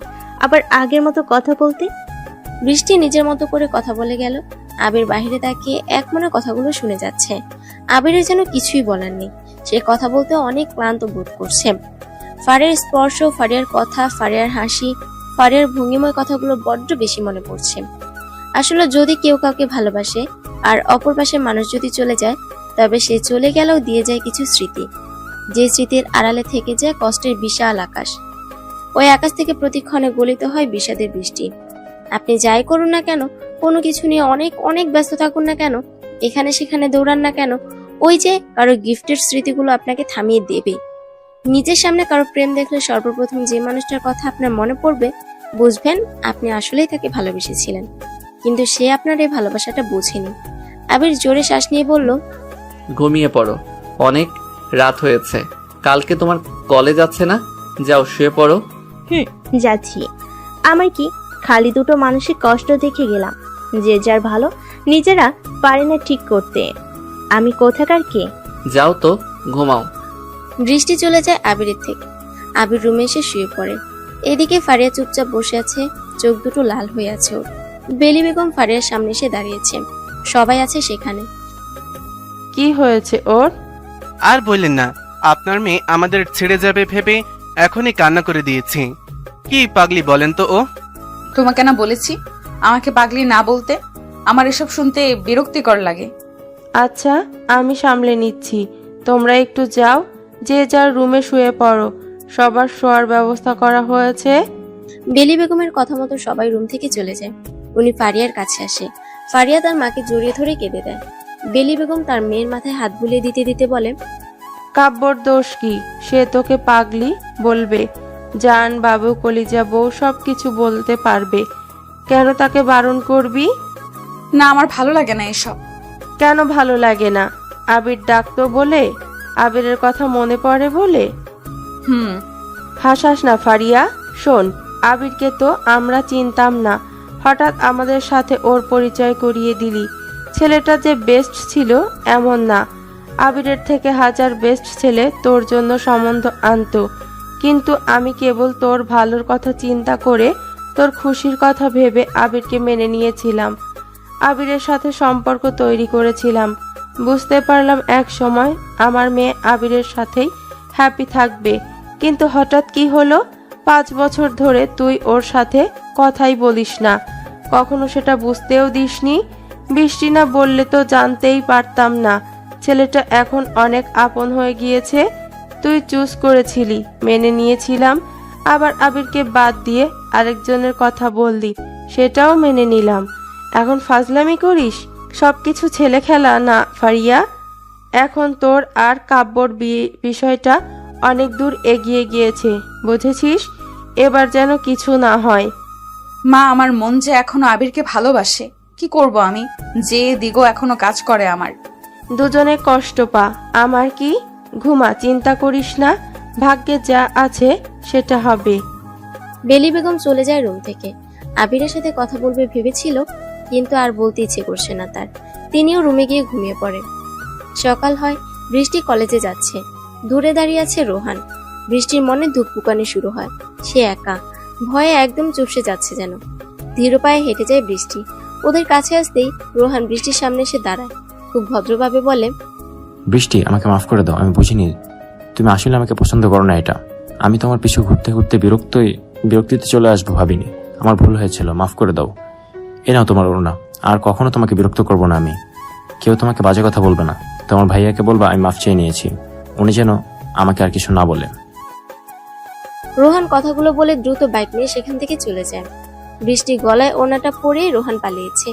আবার আগের মতো কথা বলতে? বৃষ্টি নিজের মতো করে কথা বলে গেল। আবির বাহিরে তাকিয়ে এক মনে কথাগুলো শুনে যাচ্ছে। আবিরের যেন কিছুই বলার নেই। সে কথা বলতে অনেক ক্লান্ত বোধ করছে। ফারিয়ার স্পর্শ, ফারিয়ার কথা, ফারিয়ার হাসি, ফারিয়ার ভঙ্গিময় কথাগুলো বড্ড বেশি মনে পড়ছে। আসলে যদি কেউ কাউকে ভালোবাসে আর অপর পাশে মানুষ যদি চলে যায়, তবে সে চলে গেলেও দিয়ে যায় কিছু স্মৃতি, যে স্মৃতির আড়ালে থেকে যায় কষ্টের বিশাল আকাশ। ওই আকাশ থেকে প্রতিক্ষণে গলিত হয় বিষাদের বৃষ্টি। আপনি যাই করুন না কেন, কোনো কিছু নিয়ে অনেক অনেক ব্যস্ত থাকুন না কেন, এখানে সেখানে দৌড়ান না কেন, ওই যে কারো গিফটের স্মৃতিগুলো আপনাকে থামিয়ে দেবে। নিজের সামনে কারো প্রেম দেখলে সর্বপ্রথম যে মানুষটার কথা আপনার মনে পড়বে, বুঝবেন আপনি আসলেই তাকে ভালোবেসেছিলেন, কিন্তু সে আপনার এই ভালোবাসাটা বোঝেনি। আবির জোরে শ্বাস নিয়ে বলল, ঘুমিয়ে পড়ো, অনেক রাত হয়েছে। কালকে তোমার কলেজ আছে না? যাও শুয়ে পড়ো। যাচ্ছি। আমার কি খালি দুটো মানুষের কষ্ট দেখে গেলাম? যে যার ভালো নিজেরা পারে না ঠিক করতে। আমি কোথাকার কে? যাও তো, ঘুমাও। বৃষ্টি চলে যায় আবিরের থেকে। আবির রুমে এসে শুয়ে পড়ে। এদিকে ফারিয়া চুপচাপ বসে আছে, চোখ দুটো লাল হয়ে আছে ওর। বেলি বেগম ফারিয়ার সামনে এসে দাঁড়িয়েছে, সবাই আছে সেখানে। কি হয়েছে ওর? আর বললেন না, আপনার মেয়ে আমাদের ছেড়ে যাবে ভেবে এখনই কান্না করে দিয়েছি। কি পাগলি বলেন তো ও? তোমাকে না বলেছি আমাকে পাগলি না বলতে? আমার এসব শুনতে বিরক্তিকর লাগে। আচ্ছা, আমি সামলে নিচ্ছি, তোমরা একটু যাও, যে যার রুমে শুয়ে পড়ো। সবার শোয়ার ব্যবস্থা করা হয়েছে। বেলি বেগমের কথা মতো সবাই রুম থেকে চলে যায়। উনি ফারিয়ার কাছে আসে। ফারিয়া তার মাকে জড়িয়ে ধরে কেঁদে দেয়। বেলি বেগম তার মেয়ের মাথায় হাত বুলিয়ে দিতে দিতে বলে, কাব্যর দোষ কি? সে তোকে পাগলি বলবে? জান, বাবু, কলিজা, বউ সবকিছু বলতে পারবে, কেন তাকে বারণ করবি? না, আমার ভালো লাগে না এসব। কেন ভালো লাগে না? আবির ডাকতো বলে? আবিরের কথা মনে পড়ে বলে? হাসাস না ফারিয়া। শোন, আবিরকে তো আমরা চিনতাম না, হঠাৎ আমাদের সাথে ওর পরিচয় করিয়ে দিলি। ছেলেটা যে বেস্ট ছিল এমন না, আবিরের থেকে হাজার বেস্ট ছেলে তোর জন্য সম্বন্ধ আনতো, কিন্তু আমি কেবল তোর ভালোর কথা চিন্তা করে, তোর খুশির কথা ভেবে আবিরকে মেনে নিয়েছিলাম। আবিরের সাথে সম্পর্ক তৈরি করেছিলাম। বুঝতে পারলাম এক সময় আমার মেয়ে আবিরের সাথেই হ্যাপি থাকবে, কিন্তু হঠাৎ কি হলো? 5 বছর ধরে তুই ওর সাথে কথাই বলিস না, কখনো সেটা বুঝতেও দিসনি। বৃষ্টি না বললে তো জানতেই পারতাম না। ছেলেটা এখন অনেক আপন হয়ে গিয়েছে। তুই চুজ করেছিলি, মেনে নিয়েছিলাম, আবার আবিরকে বাদ দিয়ে আরেকজনের কথা বললি, সেটাও মেনে নিলাম। এখন ফাজলামি করিস? সবকিছু ছেলে খেলা না ফারিয়া। এখন তোর আর কাব্যর বিষয়টা অনেক দূর এগিয়ে গিয়েছে, বুঝেছিস? এবার যেন কিছু না হয়। মা, আমার মন যে এখনো আবিরকে ভালোবাসে। কি করব আমি? যে দিগো এখনো কাজ করে আমার। দুজনে কষ্ট পা, আমার কি? ঘুমা, চিন্তা করিস না, ভাগ্যে যা আছে সেটা হবে। বেলি বেগম চলে যায় রুম থেকে। আবিরের সাথে কথা বলবে ভেবেছিল, কিন্তু আর বলতে ইচ্ছে করছে না তার। তিনিও রুমে গিয়ে ঘুমিয়ে পড়ে। সকাল হয়, বৃষ্টি কলেজে যাচ্ছে। দূরে দাঁড়িয়ে আছে রোহান। বৃষ্টির মনে ধুকপুকানি শুরু হয়। সে একা, ভয়ে একদম চুপসে যাচ্ছে যেন। ধীর পায়ে হেঁটে যায় বৃষ্টি। ওদের কাছে আসতেই রোহান বৃষ্টির সামনে এসে দাঁড়ায়। খুব ভদ্রভাবে বলে, বৃষ্টি, আমাকে মাফ করে দাও, আমি বুঝিনি তুমি আসলে আমাকে পছন্দ করো না। এটা আমি তোমার পিছু ঘুরতে ঘুরতে বিরক্তিতে চলে আসবো ভাবিনি। আমার ভুল হয়েছিল, মাফ করে দাও। এ নাও তোমার ওড়না, আর কখনো তোমাকে বিরক্ত করবো না আমি। কেউ তোমাকে বাজে কথা বলবে না। তোমার ভাইয়াকে বলবা আমি মাফ চেয়ে নিয়েছি, উনি যেন আমাকে আর কিছু না বলে। রোহান কথাগুলো বলে দ্রুত বাইক নিয়ে সেখান থেকে চলে যায়। বৃষ্টি গলায় ওড়নাটা পরে রোহান পালিয়েছে।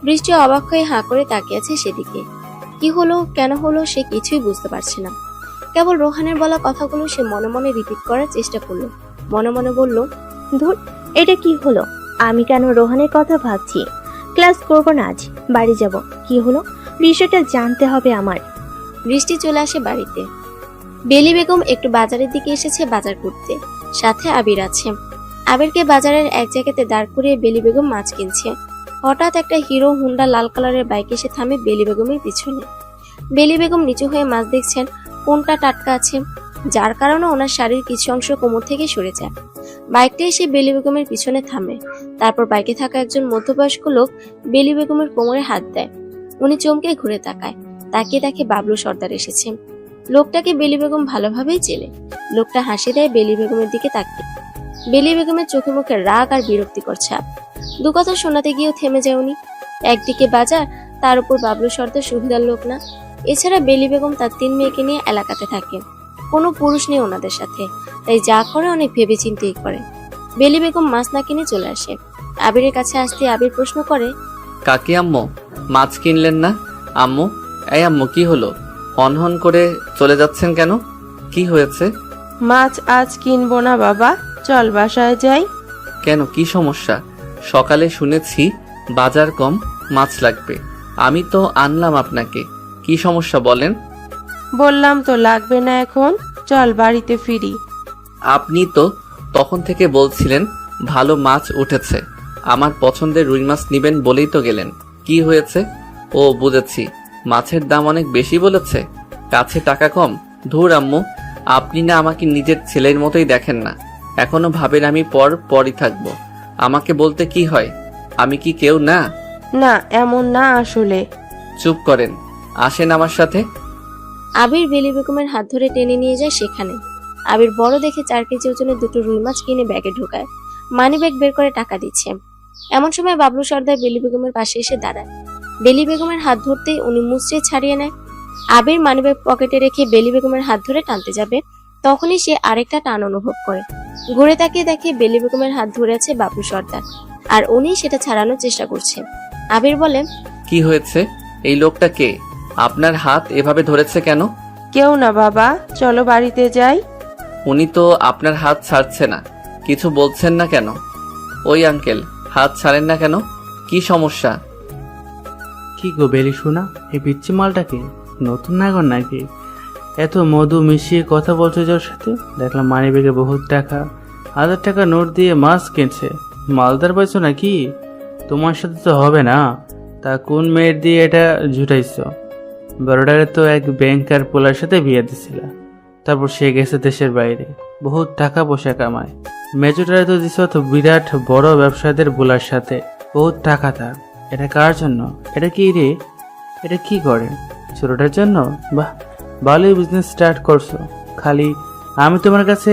বৃষ্টি অবাক হয়ে হাঁ করে তাকিয়ে আছে সেদিকে। কি হলো, কেন হলো, সে কিছুই বুঝতে পারছে না। কেবল রোহানের বলা কথাগুলো সে মনে মনে রিপিট করার চেষ্টা করলো। মনে মনে বলল, ধুর, এটা কি হলো? আমি কেন রোহানের কথা ভাবছি? ক্লাস করব না আজ, বাড়ি যাব। কি হলো বিষয়টা জানতে হবে আমার। বৃষ্টি চলে আসে বাড়িতে। বেলি বেগম একটু বাজারের দিকে এসেছে বাজার করতে, সাথে আবির আছে। আবিরকে বাজারের এক জায়গাতে দাঁড় করিয়ে বেলি বেগম মাছ কিনছে। হঠাৎ একটা হিরো হুন্ডা লাল কালারের বাইক এসে থামে বেলি বেগমের পিছনে। বেলি বেগম নিচু হয়ে মাছ দেখছেন, কোনটা টাটকা আছে, যার কারণে ওনার শাড়ির কিছু অংশ কোমর থেকে সরে যায়। বাইকটা এসে বেলি বেগমের পিছনে থামে। তারপর বাইকে থাকা একজন মধ্যবয়স্ক লোক বেলি বেগমের কোমরে হাত দেয়। উনি চমকে ঘুরে তাকায়। তাকিয়ে দেখে বাবলু সর্দার এসেছে। লোকটাকে বেলি বেগম ভালোভাবেই চেনে। লোকটা হাসি দেয় বেলি বেগমের দিকে তাকিয়ে। বেলি বেগমের চোখে মুখে রাগ আর বিরক্তিকর ছাপ। দু কথা শোনাতে গিয়েও থেমে যায় উনি। একদিকে বাজার, তার উপর বাবলু সর্দার সুবিধার লোক না। এছাড়া বেলি বেগম তার 3 মেয়েকে নিয়ে এলাকাতে থাকে। কোনো পুরুষ নেই ওনাদের সাথে, তাই যা করে অনেক ভেবে চিন্তেই করে। বেলি বেগম মাছ না কিনে চলে আসে। আবিরের কাছে আসতে আবির প্রশ্ন করে, কাকি আম্মু, মাছ কিনলেন না? আম্মু, এই আম্মু, কি হলো? হন হন করে চলে যাচ্ছেন কেন? কি হয়েছে? মাছ আজ কিনবো না বাবা, চল বাসায় যাই। কেন, কি সমস্যা? সকালে শুনেছি বাজার কম, মাছ লাগবে। আমি তো আনলাম আপনাকে, কি সমস্যা বলেন? বললাম তো লাগবে না এখন, চল বাড়িতে ফিরি। আপনি তো তখন থেকে বলছিলেন ভালো মাছ উঠেছে, আমার পছন্দের রুই মাছ নিবেন বলেই তো গেলেন। কি হয়েছে? ও বুঝেছি, মাছের দাম অনেক বেশি বলেছে, কাছে টাকা কম। ধুর আম্মু, আপনি না আমাকে নিজের ছেলের মতোই দেখেন না, এখনো ভাবেন আমি পরই থাকবো। আমাকে বলতে কি হয়, আমি কি কেউ না? না এমন না আসলে। চুপ করেন, আসেন আমার সাথে। আবির বেলি বেগমের হাত ধরে টেনে নিয়ে যায় সেখানে। আবির বড় দেখে 4 কেজি ওজনের 2টো রুই মাছ কিনে ব্যাগে ঢোকায়। মানি ব্যাগ বের করে টাকা দিচ্ছে। এমন সময় বাবলু সর্দার বেলি বেগমের পাশে এসে দাঁড়ায়। বেলি বেগমের হাত ধরতেই উনি মুচড়ে ছাড়িয়ে নেয়। আবির মানি ব্যাগ পকেটে রেখে বেলি বেগমের হাত ধরে টানতে যাবে, তখনই সে আরেকটা টান অনুভব করে। ঘুরে তাকিয়ে দেখে বেলি বেগমের হাত ধরে আছে বাবলু সর্দার, আর উনি সেটা ছাড়ানোর চেষ্টা করছে। আবির বলে, কি হয়েছে? এই লোকটা কে? আপনার হাত এভাবে ধরেছে কেন? কেউ না বাবা, চলো বাড়িতে যাই। উনি তো আপনার হাত ছাড়ছে না, কিছু বলছেন না কেন? ওই আঙ্কেল, হাত ছাড়েন না কেন? কি সমস্যা? কি গো বেলি শোনা, এই পিচ্ছি মালটাকে নতুন নাগর নাকি? এত মধু মিশিয়ে কথা বলছে যার সাথে, দেখলাম মানি ব্যাগে বহুত টাকা, 1000 টাকা নোট দিয়ে মাছ কিনছে। মালদার পাইছো নাকি? তোমার সাথে তো হবে না। তা কোন মেয়ের দিয়ে এটা জুটাইছ? বড়োটারে তো এক ব্যাংকার পোলার সাথে বিয়ে দিছিল, তারপর সে গেছে দেশের বাইরে, বহুত টাকা পয়সা কামায়। মেজোটারে তো দিছ তো বিরাট বড় ব্যবসায়ীদের বোলার সাথে, বহুত টাকা তার। এটা কার জন্য? এটা কি রে? এটা কি করে? ছোটটার জন্য? বাহ, ভালোই বিজনেস স্টার্ট করছো। খালি আমি তোমার কাছে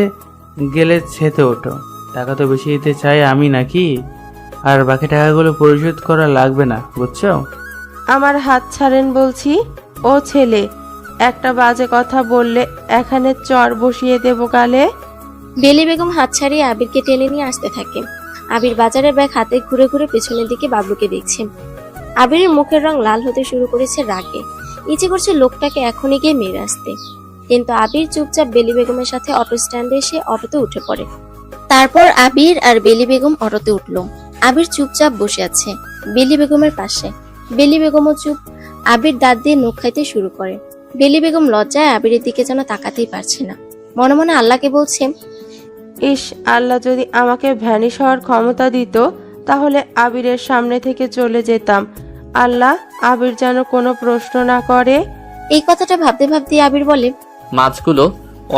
গেলে ছেতে ওঠো, টাকা তো বেশি দিতে চাই আমি নাকি? আর বাকি টাকাগুলো পরিশোধ করা লাগবে না, বুঝছো? আমার হাত ছাড়েন বলছি। ও ছেলে, একটা বাজে কথা বললে এখানে চর বসিয়ে দেবো গালে। বেলি বেগম হাত ছাড়িয়ে আবিরকে টেনে নিয়ে আসতে থাকে। আবির বাজারের ব্যাগ হাতে ঘুরে ঘুরে পেছনের দিকে বাবলুকে দেখছে। আবিরের মুখের রং লাল হতে শুরু করেছে রাগে, ইচ্ছে করছে লোকটাকে এখনই গিয়ে মেরে আসতে। কিন্তু আবির চুপচাপ বেলি বেগমের সাথে অটো স্ট্যান্ডে এসে অটোতে উঠে পড়ে। তারপর আবির আর বেলি বেগম অটোতে উঠলো। আবির চুপচাপ বসে আছে বেলি বেগমের পাশে। বেলি বেগমও চুপ। আবির দাঁত দিয়ে নখ খাইতে শুরু করে। বেলি বেগম লজ্জায় আবিরের দিকে যেন তাকাতেই পারছে না। মনে মনে আল্লাহকে বলছে, ইস, আল্লাহ যদি আমাকে ভ্যানিশ হওয়ার ক্ষমতা দিত তাহলে আবিরের সামনে থেকে চলে যেতাম। আল্লাহ, আবির যেন কোনো প্রশ্ন না করে। এই কথাটা ভাবতে ভাবতে আবির বলে, মাছগুলো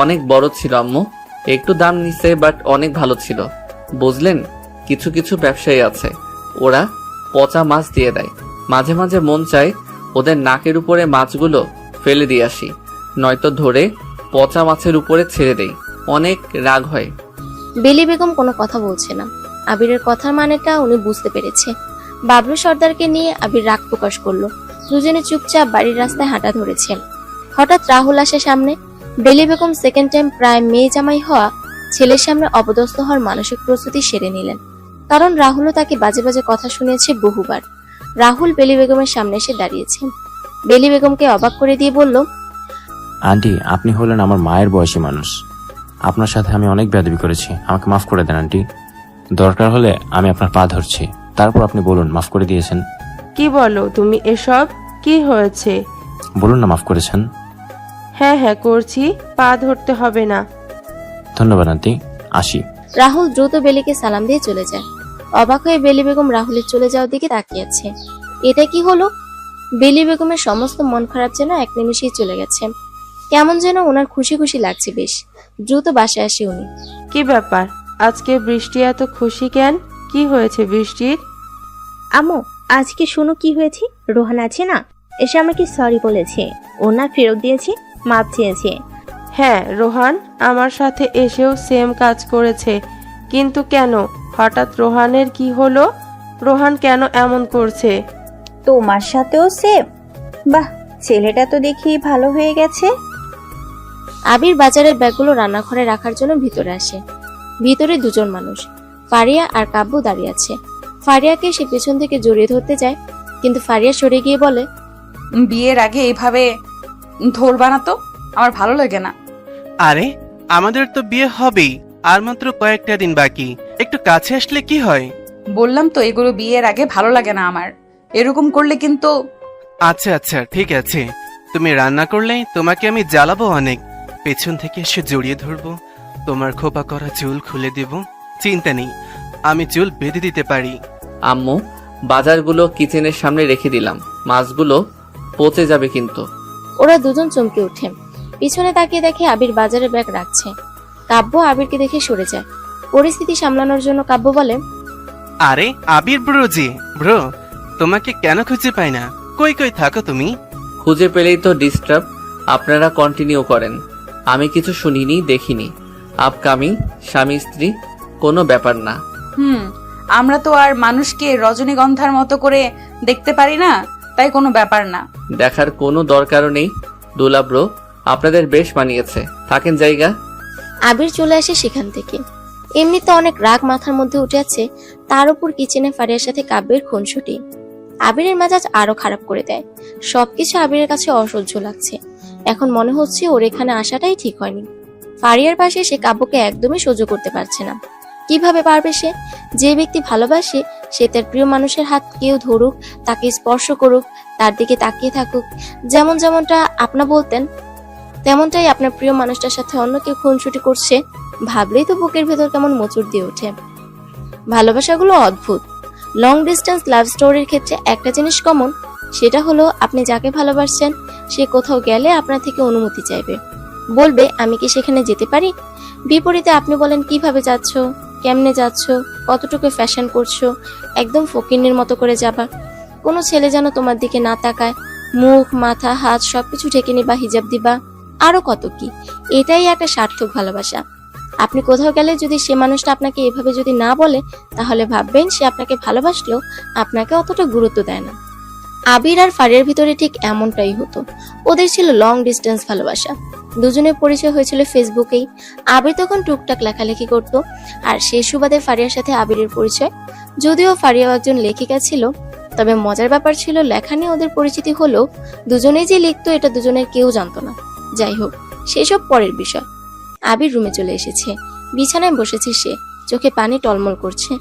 অনেক বড় ছিল আম্মু, একটু দাম নিছে বাট অনেক ভালো ছিল। বুঝলেন, কিছু কিছু ব্যবসায়ী আছে, ওরা পচা মাছ দিয়ে দেয়। মাঝে মাঝে মন চায় ওদের নাকের উপরে মাছগুলো ফেলে দিয়ে আসি, নয়তো ধরে পচা মাছের উপরে ছেড়ে দেই, অনেক রাগ হয়। বেলি বেগম কোনো কথা বলছে না। আবিরের কথার মানেটা উনি বুঝতে পেরেছে। বাবলু সর্দারকে নিয়ে আবির রাগ প্রকাশ করলো। দুজনে চুপচাপ বাড়ির রাস্তায় হাঁটা ধরেছে। হঠাৎ রাহুল আসে সামনে। বেলি বেগম সেকেন্ড টাইম প্রায় মেয়ে জামাই হওয়া ছেলের সামনে অপদস্থ হওয়ার মানসিক প্রস্তুতি সেরে নিলেন, কারণ রাহুলও তাকে বাজে বাজে কথা শুনিয়েছে বহুবার। রাহুল বেলি বেগমের সামনে এসে দাঁড়িয়েছে। বেলি বেগমকে অবাক করে দিয়ে বলল, আন্টি, আপনি হলেন আমার মায়ের বয়সী মানুষ, আপনার সাথে আমি অনেক বেয়াদবি করেছি, আমাকে মাফ করে দেন আন্টি। দরকার হলে আমি আপনার পা ধরছি, তারপর আপনি বলুন মাফ করে দিয়েছেন। কি বলো তুমি এসব? কি হয়েছে? বলুন না মাফ করেছেন। হ্যাঁ হ্যাঁ করছি, পা ধরতে হবে না। ধন্যবাদ আন্টি, আসি। রাহুল দ্রুত বেলিকে সালাম দিয়ে চলে যায়। অবাক হয়ে বেলি বেগম রাহুলের চলে যাওয়ার দিকে তাকিয়ে আছে। এটা কি হলো? বেলি বেগমের সমস্ত মন খারাপ যেন এক নিমিষেই চলে গেছে। কেমন যেন ওনার খুশি খুশি লাগছে বেশ। দ্রুত বাসায় আসে উনি। কি ব্যাপার, আজকে বৃষ্টি এত খুশি কেন? কি হয়েছে বৃষ্টির? আম্মু, আজকে শোনো কি হয়েছে। রোহান আছে না, এসে আমাকে সরি বলেছে, ওনা ফেরত দিয়েছে, মাপ চেয়েছে। হ্যাঁ, রোহান আমার সাথে এসেও সেম কাজ করেছে, কিন্তু কেন? হঠাৎ রোহানের কি হলো? রোহান কেন এমন করছে? তোমার সাথেও সেম? বাহ, ছেলেটা তো দেখি ভালো হয়ে গেছে। আবির বাজারের ব্যাগগুলো রান্নাঘরে রাখার জন্য ভিতরে আসে। ভিতরে দুজন মানুষ, ফারিয়া আর কাব্য দাঁড়িয়ে আছে। ফারিয়াকে সে পেছন থেকে জড়িয়ে ধরতে যায়, কিন্তু ফারিয়া সরে গিয়ে বলে, বিয়ের আগে এইভাবে ধরবা না তো, আমার ভালো লাগে না। আরে আমাদের তো বিয়ে হবেই, আর মাত্র কয়েকটা দিন বাকি। একটু কাছে আসলে কি হয়? বললাম তো এগুলো বিয়ের আগে ভালো লাগে না আমার। এরকম করলে কিন্তু। আচ্ছা আচ্ছা ঠিক আছে, তুমি রান্না করলে তোমাকে আমি জ্বালাবো অনেক, পেছন থেকে এসে জড়িয়ে ধরবো, তোমার খোপা করা চুল খুলে দেব। চিন্তা নেই, আমি চুল বেঁধে দিতে পারি। আম্মু, বাজারগুলো কিচেনের সামনে রেখে দিলাম, মাছগুলো পচে যাবে কিন্তু। ওরা দুজন চমকে ওঠে। পিছনে তাকিয়ে দেখে আবির বাজারে ব্যাগ রাখছে। কাব্য আবিরকে দেখে সরে যায়। পরিস্থিতি সামলানোর জন্য কাব্য বলে, আরে আবির ব্রো জি, ব্রো তোমাকে কেন খুঁজে পাই না? কই কই থাকো তুমি? খুঁজে পেলেই তো ডিস্টার্ব। আপনারা কন্টিনিউ করেন, আমি কিছু শুনিনি দেখিনি। আপকামিং স্বামী স্ত্রী কোনো ব্যাপার না। আমরা তো আর মানুষকে রজনীগন্ধার মতো করে দেখতে পারি না, তাই কোনো ব্যাপার না। দেখার কোনো দরকারও নেই। দুলা ব্রো, আপনাদের বেশ মানিয়েছে, থাকেন জায়গা। আবির চলে আসে সেখান থেকে। এমনিতে অনেক রাগ মাথার মধ্যে উঠে আছে, তার উপর কিচেনে ফারিয়ার সাথে কাব্যের খুনসুটি আবিরের মেজাজ আরো খারাপ করে দেয়। সবকিছু আবিরের কাছে অসহ্য লাগছে। এখন মনে হচ্ছে ওর এখানে আসাটাই ঠিক হয়নি। ফারিয়ার পাশে সে কাব্যকে একদমই সহ্য করতে পারছে না। কিভাবে পারবে সে? যে ব্যক্তি ভালোবাসে সে তার প্রিয় মানুষের হাত কেউ ধরুক, তাকে স্পর্শ করুক, তার দিকে তাকিয়ে থাকুক, যেমনটা আপনা বলতেন, তেমনটাই আপনার প্রিয় মানুষটার সাথে অন্য কেউ খুনসুটি করছে, ভাবলেই তো বুকের ভেতর কেমন মোচড় দিয়ে ওঠে। ভালোবাসাগুলো অদ্ভুত। লং ডিস্টেন্স লাভ স্টোরির ক্ষেত্রে একটা জিনিস কমন, সেটা হলো আপনি যাকে ভালোবাসছেন সে কোথাও গেলে আপনার থেকে অনুমতি চাইবে, বলবে আমি কি সেখানে যেতে পারি। বিপরীতে আপনি বলেন কিভাবে যাচ্ছ, কেমনে যাচ্ছ, কতটুকু ফ্যাশন করছো, একদম ফকিন্নির মতো করে যাবা, কোনো ছেলে যেন তোমার দিকে না তাকায়, মুখ মাথা হাত সবকিছু ঢেকে নিবা, হিজাব দিবা, আরো কত কি। এটাই একটা সার্থক ভালোবাসা। আপনি কোথাও গেলে যদি সে মানুষটা আপনাকে এভাবে যদি না বলে, তাহলে ভাববেন সে আপনাকে ভালোবাসলেও আপনাকে অতটা গুরুত্ব দেয় না। আবির আর ফারিয়ার ভিতরে ঠিক এমনটাই হতো। ওদের ছিল লং ডিস্টেন্স ভালোবাসা। দুজনের পরিচয় হয়েছিল ফেসবুকেই। আবির তখন টুকটাক লেখালেখি করত, আর সেই সুবাদে ফারিয়ার সাথে আবিরের পরিচয়। যদিও ফারিয়াও একজন লেখিকা ছিল, তবে মজার ব্যাপার ছিল লেখা নিয়ে ওদের পরিচিতি হলেও দুজনেই যে লিখতো এটা দুজনের কেউ জানতো না। যাই হোক, সেসব পরের বিষয়। আবির রুমে চলে এসেছে। বিছানায় বসেছে সে, চোখে পানি টলমল করছে।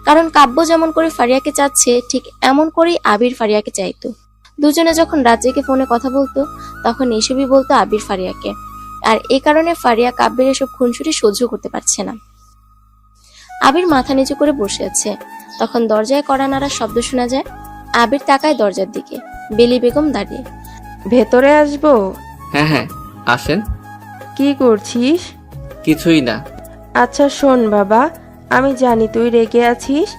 কারণ কাব্য যেমন করে ফারিয়াকে চাচ্ছে, ঠিক এমন করেই আবির ফারিয়াকে চাইতো। দুজনে যখন রাত জেগে ফোনে কথা বলতো, তখন এসবই বলতো আবির ফারিয়াকে। আর এই কারণে ফারিয়া কাব্যের এসব খুনসুটি সহ্য করতে পারছে না। আবির মাথা নিচু করে বসে আছে। তখন দরজায় কড়া নাড়ার শব্দ শোনা যায়। আবির তাকায় দরজার দিকে। বেলি বেগম দাঁড়িয়ে। ভেতরে আসবো? হ্যাঁ হ্যাঁ, আসেন। কি করছিস? কিছুই না। আচ্ছা শোন বাবা, আমি জানি তুই রেগে আছিস।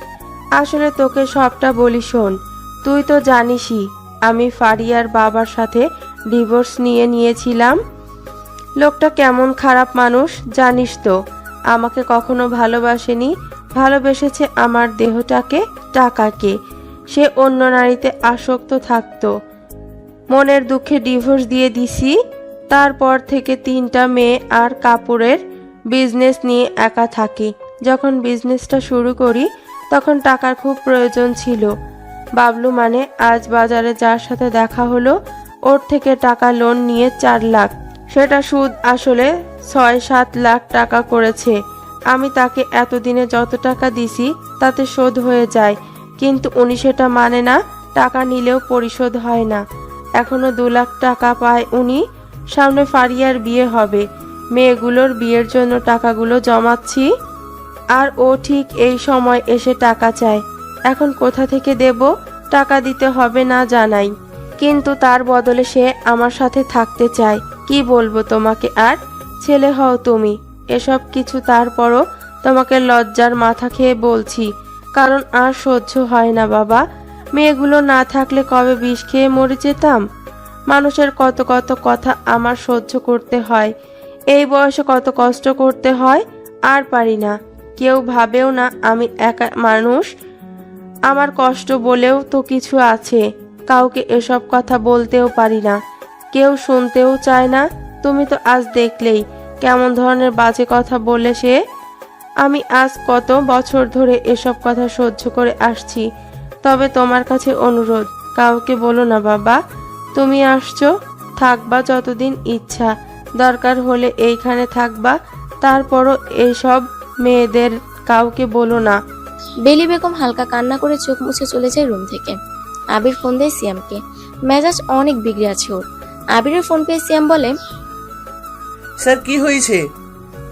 আসলে তোকে সবটা বলি শোন। তুই তো জানিসই আমি ফারিয়ার বাবার সাথে ডিভোর্স নিয়েছিলাম। লোকটা কেমন খারাপ মানুষ জানিস তো। আমাকে কখনো ভালোবাসেনি, ভালোবেসেছে আমার দেহটাকে, টাকাকে। সে অন্য নারীতে আসক্ত থাকতো। মনের দুঃখে ডিভোর্স দিয়ে দিছি। তারপর থেকে 3টা মেয়ে আর কাপড়ের বিজনেস নিয়ে একা থাকি। যখন বিজনেসটা শুরু করি তখন টাকার খুব প্রয়োজন ছিল। বাবলু মানে আজ বাজারে যার সাথে দেখা হলো, ওর থেকে টাকা লোন নিয়ে 4 লাখ, সেটা সুদ আসলে 6-7 লাখ টাকা করেছে। আমি তাকে এতদিনে যত টাকা দিছি তাতে শোধ হয়ে যায়, কিন্তু উনি সেটা মানে না। টাকা নিলেও পরিশোধ হয় না। এখনো 2 লাখ টাকা পায় উনি। সামনে ফারিয়ার বিয়ে হবে, মেয়েগুলোর বিয়ের জন্য টাকাগুলো জমাচ্ছি, আর ও ঠিক এই সময় এসে টাকা চায়। এখন কোথা থেকে দেব? টাকা দিতে হবে না জানাই, কিন্তু তার বদলে সে আমার সাথে থাকতে চায়। কি বলবো তোমাকে আর? ছেলে হও তুমি, এসব কিছু তারপরও তোমাকে লজ্জার মাথা খেয়ে বলছি, কারণ আর সহ্য হয় না বাবা। মেয়েগুলো না থাকলে কবে বিষ খেয়ে মরে যেতাম। মানুষের কত কত কথা আমার সহ্য করতে হয়। এই বয়সে কত কষ্ট করতে হয়, আর পারি না। কেউ ভাবেও না আমি একা মানুষ। আমার কষ্ট বলেও তো কিছু আছে। কাউকে এসব কথা বলতেও পারি না, কেউ শুনতেও চায় না। তুমি তো আজ দেখলেই কেমন ধরনের বাজে কথা বলে সে। আমি আজ কত বছর ধরে এসব কথা সহ্য করে আসছি। তবে তোমার কাছে অনুরোধ, কাউকে বলো না বাবা। তুমি আসছো, থাকবা যতদিন ইচ্ছা, দরকার হলে এইখানে থাকবা, তারপরও এইসব মেয়েদের কাউকে বলো না। বেলি বেগম হালকা কান্না করে চোখ মুছে চলে যায় রুম থেকে। আবির ফোন দেয় সিয়ামকে। মেজাজ অনেক বিগড়ে আছে ওর। আবিরের ফোন পেয়ে সিয়াম বলে, স্যার কি হয়েছে?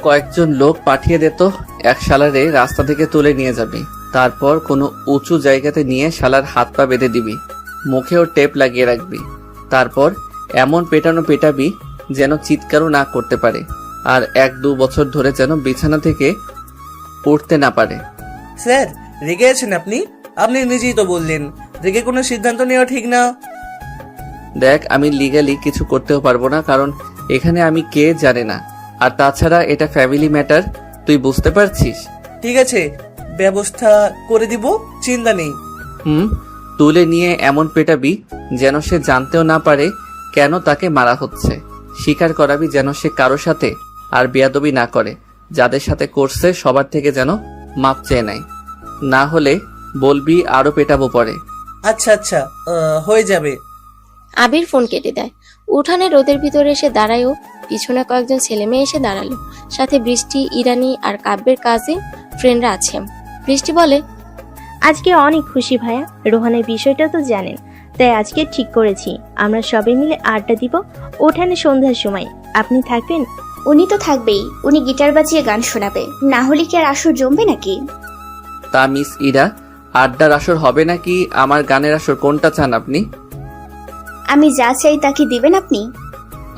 কয়েকজন লোক পাঠিয়ে দে তো, এক শালারে রাস্তা থেকে তুলে নিয়ে যাবি। তারপর কোনো উঁচু জায়গাতে নিয়ে শালার হাত পা বেঁধে দিবি, মুখেও টেপ লাগিয়ে রাখবি। তারপর এমন পেটাবি যেন চিৎকারও না করতে পারে, আর 1-2 বছর ধরে যেন বিছানা থেকে উঠতে না পারে। স্যার রেগে আছেন আপনি? আপনি নিজেই তো বললেন রেগে কোনো সিদ্ধান্ত নেওয়া ঠিক না। দেখ, আমি লিগ্যালি কিছু করতেও পারবো না, কারণ এখানে আমি কে জানে না। আর তাছাড়া এটা ফ্যামিলি ম্যাটার, তুই বুঝতে পারছিস? ঠিক আছে, ব্যবস্থা করে দিব, চিন্তা নেই। তুলে নিয়ে এমন পেটাবি যেন সে জানতেও না পারে কেন তাকে মারা হচ্ছে। স্বীকার করাবি যেন সে কারো সাথে আর বেয়াদবি না করে, যাদের সাথে করছে সবার থেকে যেন মাপ চেয়ে নেয়। না হলে বলবি আরো পেটাবো পরে। আচ্ছা আচ্ছা, হয়ে যাবে। আবির ফোন কেটে দেয়। উঠানে রোদের ভিতরে এসে দাঁড়ায়ও। পিছনে কয়েকজন ছেলে মেয়ে এসে দাঁড়ালো, সাথে বৃষ্টি, ইরানি আর কাব্যের কাজিন ফ্রেন্ডরা আছে। বৃষ্টি বলে, আজকে অনেক খুশি ভাইয়া, রোহানের বিষয়টা তো জানেন, তাই আজকে ঠিক করেছি আমরা সবাই মিলে আড্ডা দিব উঠানে সন্ধ্যার সময়। আপনি থাকবেন? উনি তো থাকবেই, উনি গিটার বাজিয়ে গান শোনাবে, না হলে কি আর আসর জমবে নাকি? তা মিস ইরা, আড্ডার আসর হবে নাকি আমার গানের আসর, কোনটা চান আপনি? আমি যা চাই তা কি দিবেন আপনি?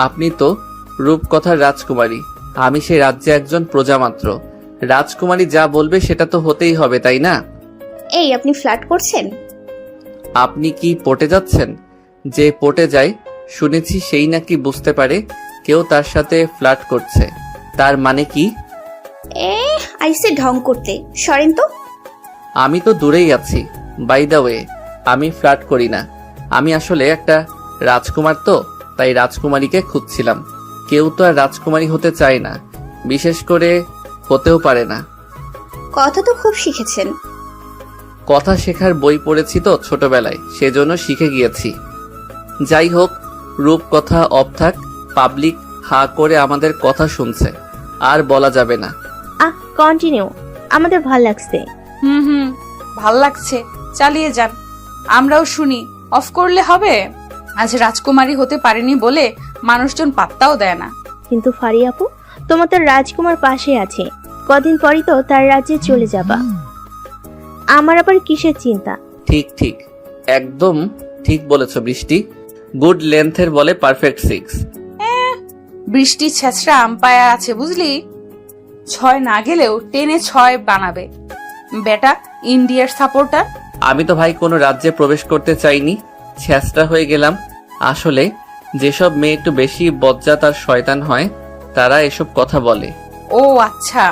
আপনি তো রূপকথার রাজকুমারী, আমি সেই রাজ্যে একজন প্রজা মাত্র। রাজকুমারী যা বলবে সেটা তো হতেই হবে, তাই না? এই আপনি ফ্লার্ট করছেন? আপনি কি পটে যাচ্ছেন? যে পটে যায় শুনেছি সেই নাকি বুঝতে পারে কেউ তার সাথে ফ্লার্ট করছে। তার মানে কি? আইসে ঢং করতে, সরেন তো। আমি তো দূরেই আছি। বাই দ্য ওয়ে, আমি ফ্লার্ট করি না। আমি আসলে একটা রাজকুমার, তো তাই রাজকুমারীকে খুঁজছিলাম। কেউ তো আর রাজকুমারী হতে চায় না, বিশেষ করে হতেও পারে না। কথা তো খুব শিখেছেন। কথা শেখার বই পড়েছি তো ছোটবেলায়, সেজন্য শিখে গিয়েছি। যাই হোক, রূপকথা অফ থাক, পাবলিক হা করে আমাদের কথা শুনছে, আর বলা যাবে না। কন্টিনিউ, আমাদের ভাল লাগছে। ভাল লাগছে, চালিয়ে যান, আমরাও শুনি। অফ করলে হবে? আজ রাজকুমারী হতে পারেনি বলে মানুষজন পাত্তাও দেয় না। কিন্তু ফারি আপু, তোমার তো রাজকুমার পাশে আছে, কদিন পরই তো তার রাজ্যে চলে যাবা। আমার আবার কিসের চিন্তা? ঠিক ঠিক, একদম ঠিক বলেছ বৃষ্টি। গুড লেন্থের বলে পারফেক্ট 6। বৃষ্টি ছেঁচড়া আম্পায়ার আছে বুঝলি, 6 না গেলেও 10-এ 6 বানাবে। বেটা ইন্ডিয়ার সাপোর্টার। আমি তো ভাই কোনো রাজ্যে প্রবেশ করতে চাইনি, ছেঁচড়া হয়ে গেলাম। আসলে যেসব মেয়ে একটু বেশি বজ্জাত আর শয়তান হয় তারা এসব কথা বলে। ও আচ্ছা,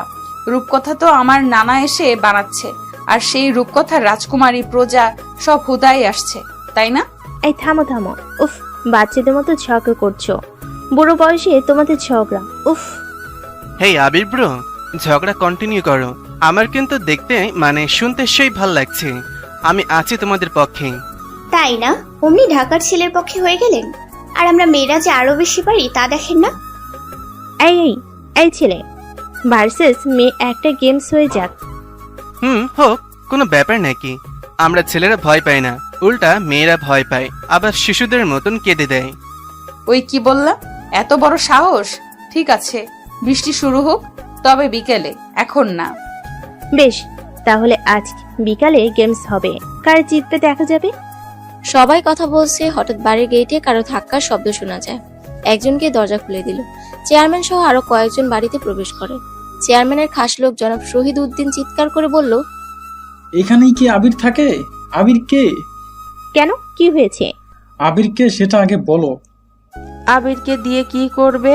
রূপকথা তো আমার নানা এসে বানাচ্ছে, আর সেই রূপকথার রাজকুমারী প্রজা সব হুদাই আসছে, তাই না? এই থামো থামো, উফ, বাচ্চাদের মতো ঝগড়া করছো, বুড়ো বয়সে তোমাদের ঝগড়া, উফ। হেই আবির ব্রো, ঝগড়া কন্টিনিউ করো। আমার কিন্তু দেখতে মানে শুনতে সেই ভাল লাগছে। আমি আছি তোমাদের পক্ষে। তাই না? অমনি ঢাকার ছেলের পক্ষে হয়ে গেলেন। আর আমরা মেয়েরা যে আরো বেশি পারি তা দেখেন না? এই এই এই ছেলে ভার্সেস মেয়ে একটা গেমস হয়ে যাক। হোক, কোনো ব্যাপার নাকি। আমরা ছেলেরা ভয় পাই না, উল্টা মেয়েরা ভয় পায়, আবার শিশুদের মতন কেঁদে দেয়। ওই কি বললা? এত বড় সাহস? ঠিক আছে, বৃষ্টি শুরু হোক, তবে বিকেলে, এখন না। বেশ, তাহলে আজ বিকালে গেমস হবে, কার জিতবে দেখা যাবে। সবাই কথা বলছে, হঠাৎ বাড়ির গেটে কারো ধাক্কার শব্দ শোনা যায়। একজনকে দরজা খুলে দিল। চেয়ারম্যান সহ আরো কয়েকজন বাড়িতে প্রবেশ করে। চেয়ারম্যানের খাস লোক জনাব শহীদ উদ্দিন চিৎকার করে বলল, এখানেই কি আবির থাকে? আবির কে? কেন, কি হয়েছে? আবির কে সেটা আগে বলো। আবিরকে দিয়ে কি করবে?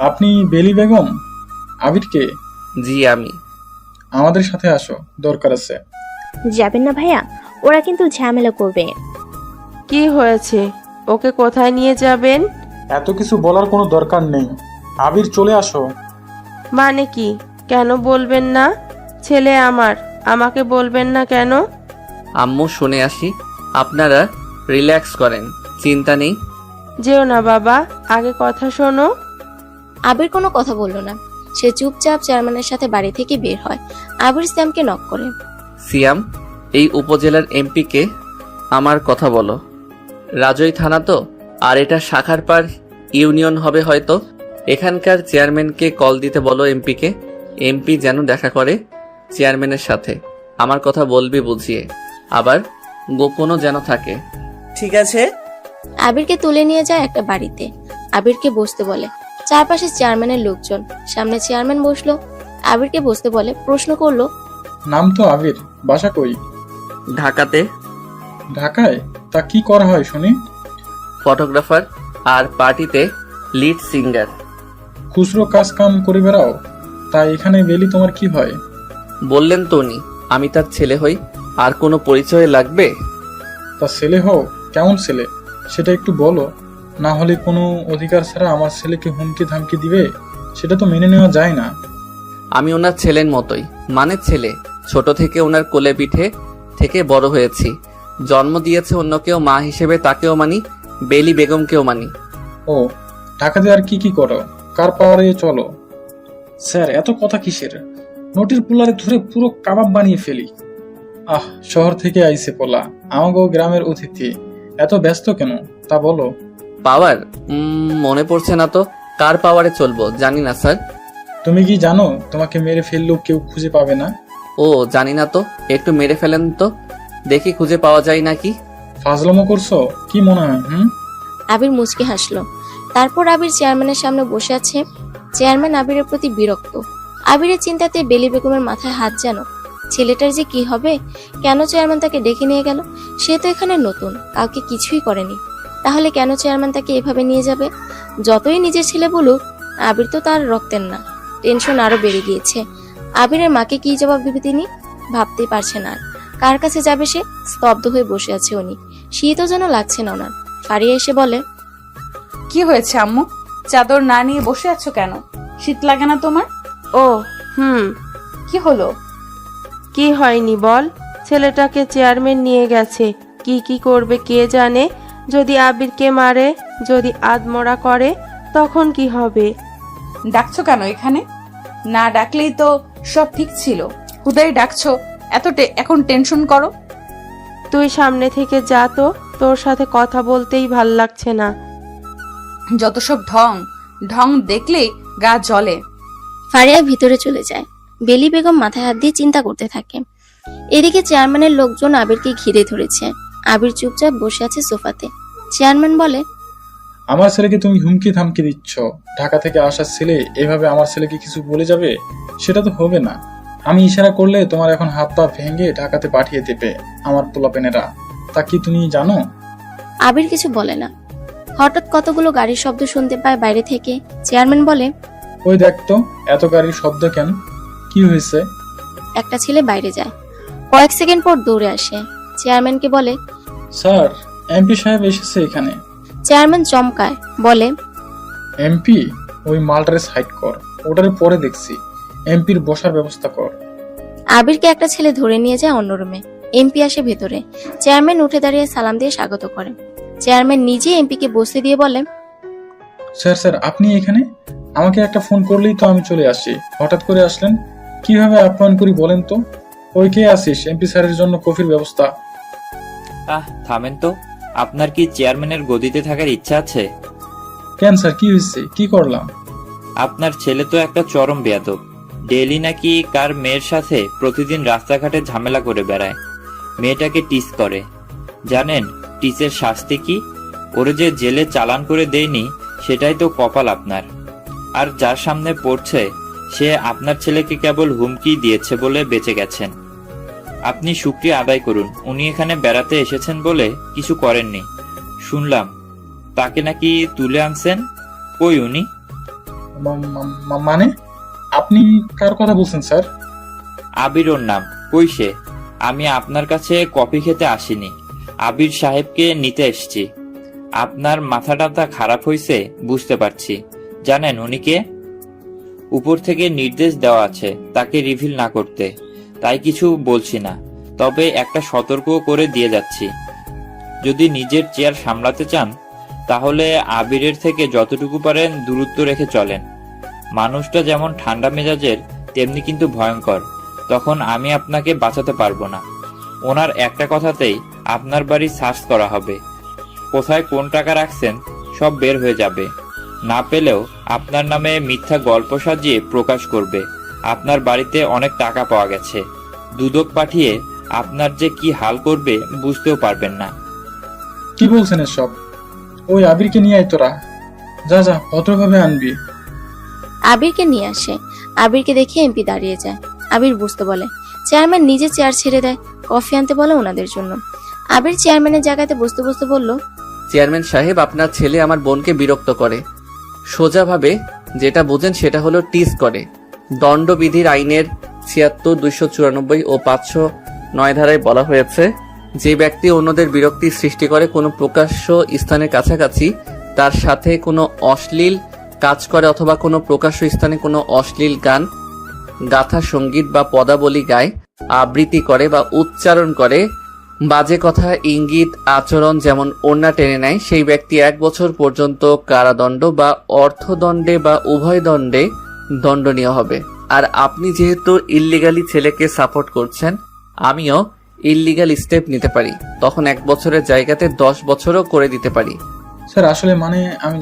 আপনি বেলি বেগম? আবির কে? জি আমি। আমাদের সাথে আসো, দরকার আছে। যাবেন না ভাইয়া, ওরা কিন্তু ঝামেলা করবে। কি হয়েছে? ওকে কোথায় নিয়ে যাবেন? এত কিছু বলার কোনো দরকার নেই, আবির চলে আসো। মানে কি? কেন বলবেন না? ছেলে আমার, আমাকে বলবেন না কেন? আম্মু শুনে আসি, আপনারা রিল্যাক্স করেন, চিন্তা নেই। যেও না বাবা, আগে কথা শোনো। আবির কোনো কথা বলল না। সে চুপচাপ চেয়ারম্যানের সাথে বাড়ি থেকে বের হয়। আবির সিয়ামকে নক করে। সিয়াম, এই উপজেলার এমপিকে আমার কথা বলো। রাজই থানা তো, আর এটা শাখার পার ইউনিয়ন হবে হয়তো। এখানকার চেয়ারম্যানকে কল দিতে বলো এমপিকে। এমপি যেন দেখা করে চেয়ারম্যানের সাথে। আমার কথা বলবি বুঝিয়ে, আবার গোপনও যেন থাকে। ঠিক আছে। আবিরকে তুলে নিয়ে যায় একটা বাড়িতে। আবিরকে বসতে বলে। চারপাশে চেয়ারম্যানের লোকজন। সামনে চেয়ারম্যান বসলো। আবিরকে বসতে বলে। প্রশ্ন করলো, নাম তো আবির, বাসা কই? ঢাকাতে। ঢাকায়? তা কি করা হয় শুনি? ফটোগ্রাফার আর পার্টিতে লিড সিঙ্গার। খুচরো কাজ কাম করে বেড়াও? তা এখানে বেলি তোমার কি হয়? বললেন তো উনি, আমি তার ছেলে হই। আর কোনো পরিচয় লাগবে? তা ছেলে হও, কেমন ছেলে সেটা একটু বলো। না হলে কোনো অধিকার ছাড়া আমার ছেলেকে হুমকি ধামকি দিবে, সেটা তো মেনে নেওয়া যায় না। আমি ওনার ছেলের মতোই, মানে ছেলে। ছোট থেকে ওনার কোলে পিঠে থেকে বড় হয়েছি। জন্ম দিয়েছে অন্যকেও মা হিসেবে, তাকেও মানি। বেলি বেগমকেও মানি। ও, ঢাকাতে আর কি কি করো? কার পাওয়ারে চলো? স্যার, এত কথা কিসের? নোটির পুলারে ধরে পুরো কাবাব বানিয়ে ফেলি। শহর থেকে আইছে পোলা, আমাগো গ্রামের অতিথি, এত ব্যস্ত কেন তা বলো। পাওয়ার? মনে পড়ছে না তো। কার পাওয়ারে চলবো জানি না স্যার। তুমি কি জানো তোমাকে মেরে ফেললেও কেউ খুঁজে পাবে না? ও, জানি না তো। একটু মেরে ফেলেন তো দেখি খুঁজে পাওয়া যায় নাকি। ফাজলামো করছো কি মনে হয়? আবির মুচকি হাসলো। তারপর আবির চেয়ারম্যানের সামনে বসে আছে। চেয়ারম্যান আবিরের প্রতি বিরক্ত। আবিরের চিন্তাতে বেলি বেগমের মাথায় হাত যেন। ছেলেটার যে কি হবে? কেন চেয়ারম্যান তাকে ডেকে নিয়ে গেল? সে তো এখানে নতুন, কাউকে কিছুই করেনি। তাহলে কেন চেয়ারম্যান তাকে এভাবে নিয়ে যাবে? যতই নিজের ছেলে বলুক, আবির তো তার রক্তের না। টেনশন আরো বেড়ে গিয়েছে। আবিরের মাকে কি জবাব দেবে তিনি? ভাবতেই পারছে না। কার কাছে যাবে সে? স্তব্ধ হয়ে বসে আছে উনি। শীতও যেন লাগছে না ওনার। ফারিয়া এসে বলে, কি হয়েছে আম্মু? চাদর না নিয়ে বসে আছো কেন? শীত লাগে না তোমার? ও কি হলো? কি হয়নি বল। ছেলেটাকে চেয়ারম্যান নিয়ে গেছে, কি কি করবে কে জানে। যদি আবিরকে মারে, যদি আদমরা করে, তখন কি হবে? ডাকছো কেন এখানে? না ডাকলেই তো সব ঠিক ছিল। হুদাই ডাকছো, এখন টেনশন করো। তুই সামনে থেকে যা তো, তোর সাথে কথা বলতেই ভাল লাগছে না। যত সব ঢং দেখলেই গা জ্বলে। ফারিয়া ভিতরে চলে যায়। বেলি বেগম মাথায় হাত দিয়ে চিন্তা করতে থাকে। এদিকে চেয়ারম্যানের লোকজন আবিরকে ঘিরে ধরেছে। আবির চুপচাপ বসে আছে সোফাতে। চেয়ারম্যান বলে, আমার ছেলেকে তুমি হুমকি ধামকি দিচ্ছ? ঢাকা থেকে আসার ছেলে এভাবে আমার ছেলেকে কিছু বলে যাবে? সেটা তো হবে না। আমি ইশারা করলে তোমার এখন হাত পা ভেঙে ঢাকাতে পাঠিয়ে দেবে আমার পোলাপেনেরা। তা কি তুমি জানো? আবির কিছু বলে না। হঠাৎ কতগুলো গাড়ির শব্দ শুনতে পায় বাইরে থেকে। চেয়ারম্যান বলে, ওই দেখ তো, এত গাড়ির শব্দ কেন? কি হয়েছে? একটা ছেলে বাইরে যায়। কয়েক সেকেন্ড পর দৌড়ে আসে। চেয়ারম্যানকে বলে, স্যার, এমপি সাহেব এসেছে এখানে। চেয়ারম্যান চমকায়, বলে, এমপি? ওই মালটারে সাইড কর, ওটারে পরে দেখছি। এমপির বসার ব্যবস্থা কর। আবিরকে একটা ছেলে ধরে নিয়ে যায় অন্য রুমে। এমপি আসে ভেতরে। চেয়ারম্যান উঠে দাঁড়িয়ে সালাম দিয়ে স্বাগত করে। চেয়ারম্যান নিজে এমপিকে বসতে দিয়ে বলে, স্যার, আপনি এখানে? আমাকে একটা ফোন করলেই তো আমি চলে আসি। হঠাৎ করে আসলেন, কিভাবে আপ্যায়ন করি বলেন তো? ওই কে আসিস? এমপি স্যারের জন্য কফির ব্যবস্থা। থামেন তো। আপনার কি চেয়ারম্যানের গদিতে থাকার ইচ্ছা আছে? কেন স্যার, কি হয়েছে? কি করলাম? আপনার ছেলে তো একটা চরম বেয়াদব। ডেইলি নাকি কার মেয়ের সাথে প্রতিদিন রাস্তাঘাটে ঝামেলা করে বেড়ায়। মেয়েটাকে টিস করে। জানেন টিসের শাস্তি কি? ওরে যে জেলে চালান করে দেয়নি, সেটাই তো কপাল আপনার। আর যার সামনে পড়ছে, সে আপনার ছেলেকে কেবল হুমকি দিয়েছে বলে বেঁচে গেছেন। আপনি শুকরিয়া আদায় করুন, উনি এখানে বেড়াতে এসেছেন বলে কিছু করেননি। শুনলাম তাকে নাকি তুলে আনছেন। কই উনি? মানে আপনি কার কথা বলছেন স্যার? আবির ওর নাম। কই সে? আমি আপনার কাছে কফি খেতে আসিনি, আবির সাহেবকে নিতে এসেছি। আপনার মাথা টাথা খারাপ হয়েছে বুঝতে পারছি। জানেন উনি কে? উপর থেকে নির্দেশ দেওয়া আছে তাকে রিভিল না করতে, তাই কিছু বলছি না। তবে একটা সতর্ক করে দিয়ে যাচ্ছি, যদি নিজের চেয়ার সামলাতে চান তাহলে আবিরের থেকে যতটুকু পারেন দূরত্ব রেখে চলেন। মানুষটা যেমন ঠান্ডা মেজাজের তেমনি কিন্তু ভয়ঙ্কর। তখন আমি আপনাকে বাঁচাতে পারবো না। ওনার একটা কথাতেই আপনার বাড়ি সার্চ করা হবে। কোথায় কোন টাকা রাখছেন সব বের হয়ে যাবে। না পেলেও আপনার নামে মিথ্যা গল্প সাজিয়ে প্রকাশ করবে আপনার বাড়িতে অনেক টাকা পাওয়া গেছে। দুদক পাঠিয়ে আপনার যে কি হাল করবে বুঝতেও পারবেন না। কি বলছেন এসব? ওই আবিরকে নিয়ে আয় তোরা। যা যা, ভদ্রভাবে আনবি। আবিরকে নিয়ে আসে। আবিরকে দেখে এমপি দাঁড়িয়ে যায়। আবির বুঝতে বলে। চেয়ারম্যান নিজে চেয়ার ছেড়ে দেয়। কফি আনতে বলে ওনাদের জন্য। আবির চেয়ারম্যানের জায়গাতে বসতে বসতে বলল, চেয়ারম্যান সাহেব, আপনার ছেলে আমার বোনকে বিরক্ত করে। সোজাভাবে যেটা বোঝেন সেটা হলো টিস করে। দণ্ডবিধির আইনের ৭৬, ২৯৪ ও ৫০৯ ধারায় বলা হয়েছে, যে ব্যক্তি অন্যদের বিরক্তি সৃষ্টি করে কোনো প্রকাশ্য স্থানের কাছাকাছি তার সাথে কোনো অশ্লীল কাজ করে অথবা কোনো প্রকাশ্য স্থানে কোনো অশ্লীল গান, গাথা, সঙ্গীত বা পদাবলী গায়, আবৃত্তি করে বা উচ্চারণ করে, বাজে কথা, ইঙ্গিত, আচরণ যেমন ওড়না টেনে নেয়, সেই ব্যক্তি ১ বছর পর্যন্ত কারাদণ্ড বা অর্থদণ্ডে বা উভয় দণ্ডে দণ্ডনীয় হবে। আর আপনি যেহেতু ইল্লিগালি ছেলেকে সাপোর্ট করছেন, আমিও ইল্লিগাল স্টেপ নিতে পারি। তখন ১ বছরের জায়গাতে ১০ বছরও করে দিতে পারি। স্যার আসলে আমি